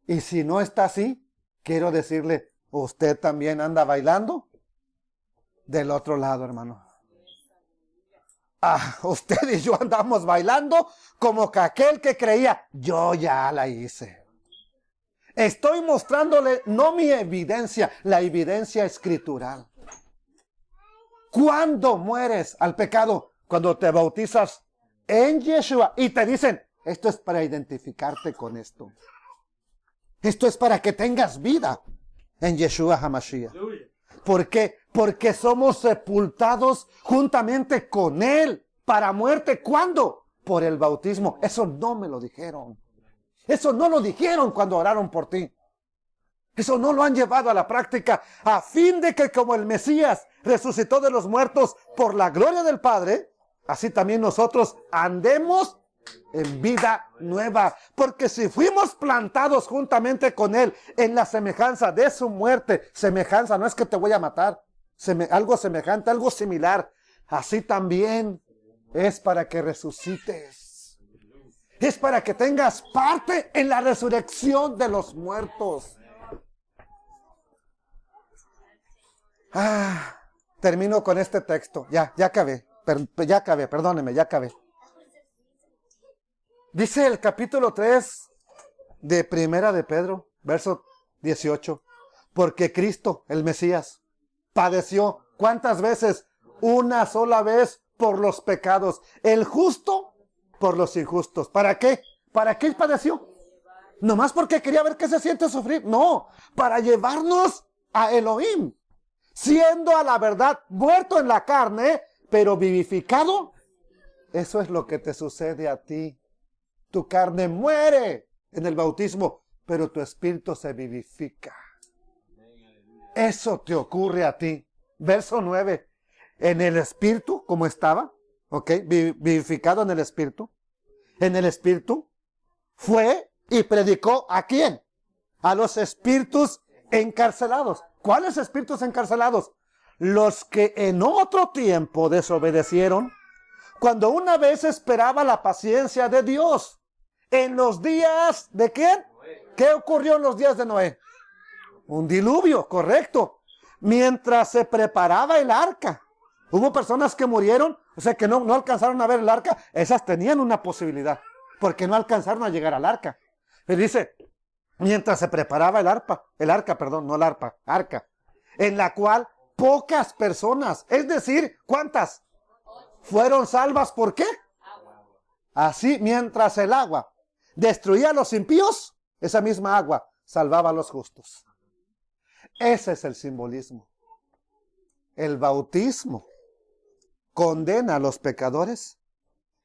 Y si no está así, quiero decirle, usted también anda bailando del otro lado, hermano. Usted y yo andamos bailando como que aquel que creía, yo ya la hice. Estoy mostrándole no mi evidencia, la evidencia escritural. ¿Cuándo mueres al pecado? Cuando te bautizas en Yeshua y te dicen, esto es para identificarte con esto. Esto es para que tengas vida en Yeshua HaMashiach. ¿Por qué? Porque somos sepultados juntamente con Él para muerte. ¿Cuándo? Por el bautismo. Eso no me lo dijeron. Eso no lo dijeron cuando oraron por ti. Eso no lo han llevado a la práctica, a fin de que como el Mesías resucitó de los muertos por la gloria del Padre, así también nosotros andemos en vida nueva. Porque si fuimos plantados juntamente con Él en la semejanza de su muerte, semejanza, no es que te voy a matar, algo semejante, algo similar, así también es para que resucites. Es para que tengas parte en la resurrección de los muertos. Termino con este texto. Ya acabé. Perdóneme, ya acabé. Dice el capítulo 3 de Primera de Pedro, verso 18. Porque Cristo, el Mesías, padeció. ¿Cuántas veces? Una sola vez por los pecados. El justo por los injustos. ¿Para qué? ¿Para qué padeció? ¿Nomás porque quería ver qué se siente sufrir? No, para llevarnos a Elohim. Siendo a la verdad muerto en la carne, pero vivificado. Eso es lo que te sucede a ti. Tu carne muere en el bautismo, pero tu espíritu se vivifica. Eso te ocurre a ti. Verso 9. En el espíritu, como estaba, ¿ok? Vivificado en el espíritu. En el espíritu fue y predicó ¿a quién? A los espíritus encarcelados. ¿Cuáles espíritus encarcelados? Los que en otro tiempo desobedecieron, cuando una vez esperaba la paciencia de Dios. En los días ¿de quién? ¿Qué ocurrió en los días de Noé? Un diluvio, correcto. Mientras se preparaba el arca. Hubo personas que murieron, o sea que no alcanzaron a ver el arca. Esas tenían una posibilidad, porque no alcanzaron a llegar al arca. Y dice, mientras se preparaba arca, en la cual pocas personas, es decir, ¿cuántas? Fueron salvas, ¿por qué? Así, mientras el agua destruía a los impíos, esa misma agua salvaba a los justos. Ese es el simbolismo. El bautismo condena a los pecadores,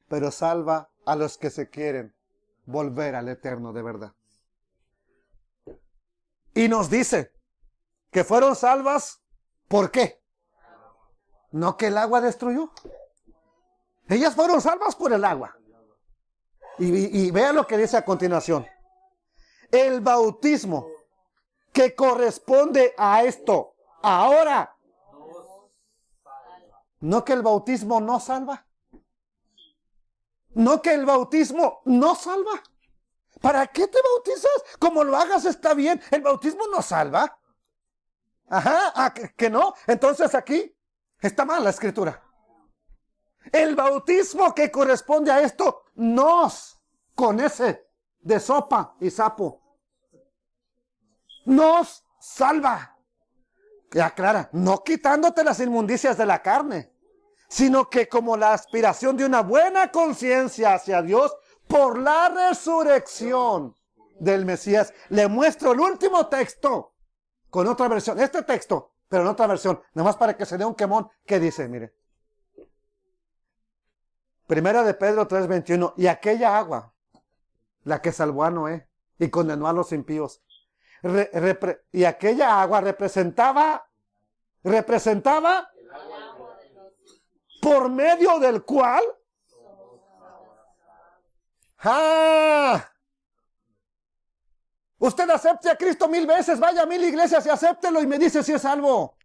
pero salva a los que se quieren volver al eterno de verdad. Y nos dice que fueron salvas, ¿por qué? No que el agua destruyó. Ellas fueron salvas por el agua. Y vea lo que dice a continuación. El bautismo que corresponde a esto ahora. No que el bautismo no salva. No que el bautismo no salva. ¿Para qué te bautizas? Como lo hagas está bien. El bautismo no salva. Ajá, que no. Entonces aquí está mal la escritura. El bautismo que corresponde a esto con ese de sopa y sapo, nos salva. Y aclara, no quitándote las inmundicias de la carne, sino que como la aspiración de una buena conciencia hacia Dios por la resurrección del Mesías. Le muestro el último texto con otra versión, este texto, pero en otra versión, nada más para que se dé un quemón. ¿Qué dice? Mire. Primera de Pedro 3:21, y aquella agua, la que salvó a Noé y condenó a los impíos, y aquella agua representaba por medio del cual usted acepte a Cristo 1000 veces, vaya a 1000 iglesias y acéptelo y me dice si es salvo.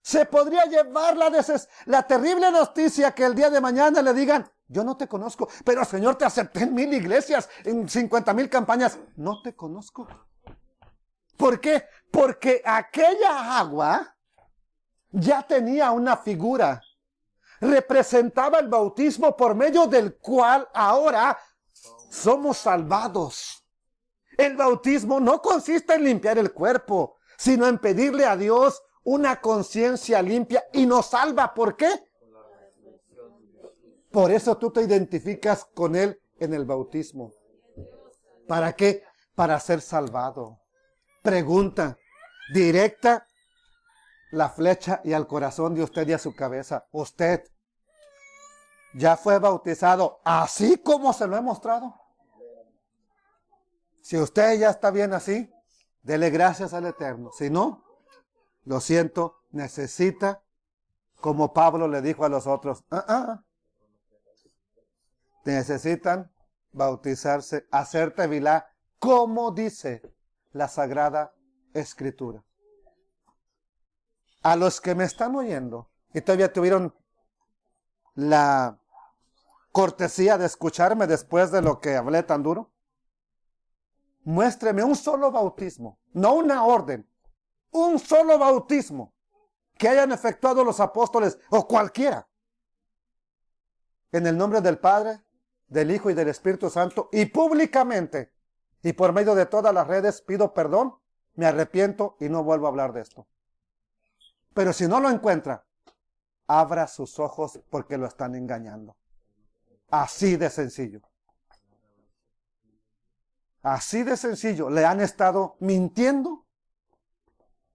Se podría llevar la terrible noticia que el día de mañana le digan, yo no te conozco, pero Señor, te acepté en 1000 iglesias, en 50,000 campañas. No te conozco. ¿Por qué? Porque aquella agua ya tenía una figura. Representaba el bautismo por medio del cual ahora somos salvados. El bautismo no consiste en limpiar el cuerpo, sino en pedirle a Dios una conciencia limpia y nos salva. ¿Por qué? Por eso tú te identificas con Él en el bautismo. ¿Para qué? Para ser salvado. Pregunta directa, la flecha y al corazón de usted y a su cabeza. ¿Usted ya fue bautizado así como se lo he mostrado? Si usted ya está bien así, Dele gracias al Eterno. Si no, lo siento, necesita, como Pablo le dijo a los otros, necesitan bautizarse, hacer tevilá, como dice la Sagrada Escritura. A los que me están oyendo y todavía tuvieron la cortesía de escucharme después de lo que hablé tan duro, muéstreme un solo bautismo, no una orden, un solo bautismo que hayan efectuado los apóstoles o cualquiera, en el nombre del Padre, del Hijo y del Espíritu Santo, y públicamente y por medio de todas las redes pido perdón, me arrepiento y no vuelvo a hablar de esto. Pero si no lo encuentra, abra sus ojos porque lo están engañando. Así de sencillo. Así de sencillo. Le han estado mintiendo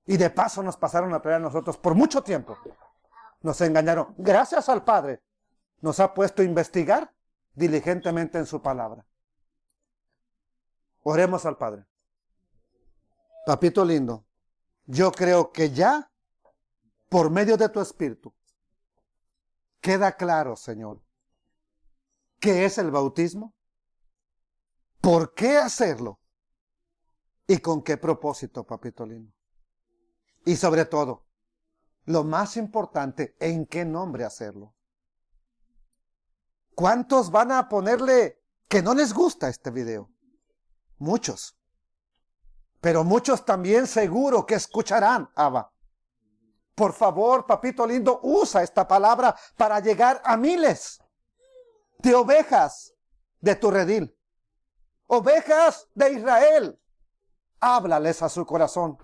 y de paso nos pasaron a traer a nosotros por mucho tiempo. Nos engañaron. Gracias al Padre nos ha puesto a investigar diligentemente en su palabra. Oremos al Padre. Papito lindo, yo creo que ya por medio de tu Espíritu queda claro, Señor, qué es el bautismo, por qué hacerlo y con qué propósito, papito lindo. Y sobre todo, lo más importante, en qué nombre hacerlo. ¿Cuántos van a ponerle que no les gusta este video? Muchos. Pero muchos también seguro que escucharán, Abba. Por favor, papito lindo, usa esta palabra para llegar a miles de ovejas de tu redil. Ovejas de Israel. Háblales a su corazón,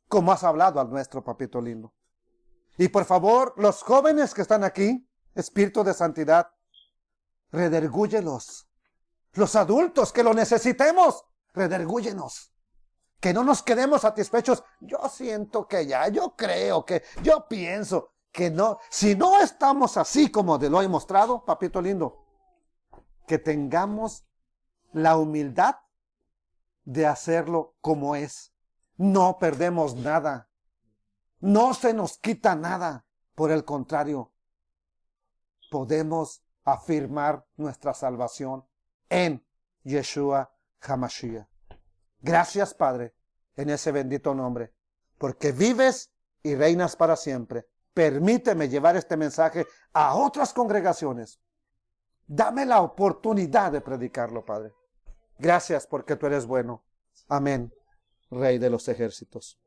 como has hablado al nuestro, papito lindo. Y por favor, los jóvenes que están aquí, espíritu de santidad, redargúyelos. Los adultos que lo necesitemos, redargúyenos. Que no nos quedemos satisfechos. Yo siento que ya, yo creo que, yo pienso que no. Si no estamos así como te lo he mostrado, papito lindo, que tengamos la humildad de hacerlo como es. No perdemos nada. No se nos quita nada. Por el contrario, podemos afirmar nuestra salvación en Yeshua HaMashiach. Gracias, Padre, en ese bendito nombre, porque vives y reinas para siempre. Permíteme llevar este mensaje a otras congregaciones. Dame la oportunidad de predicarlo, Padre. Gracias porque tú eres bueno. Amén, Rey de los ejércitos.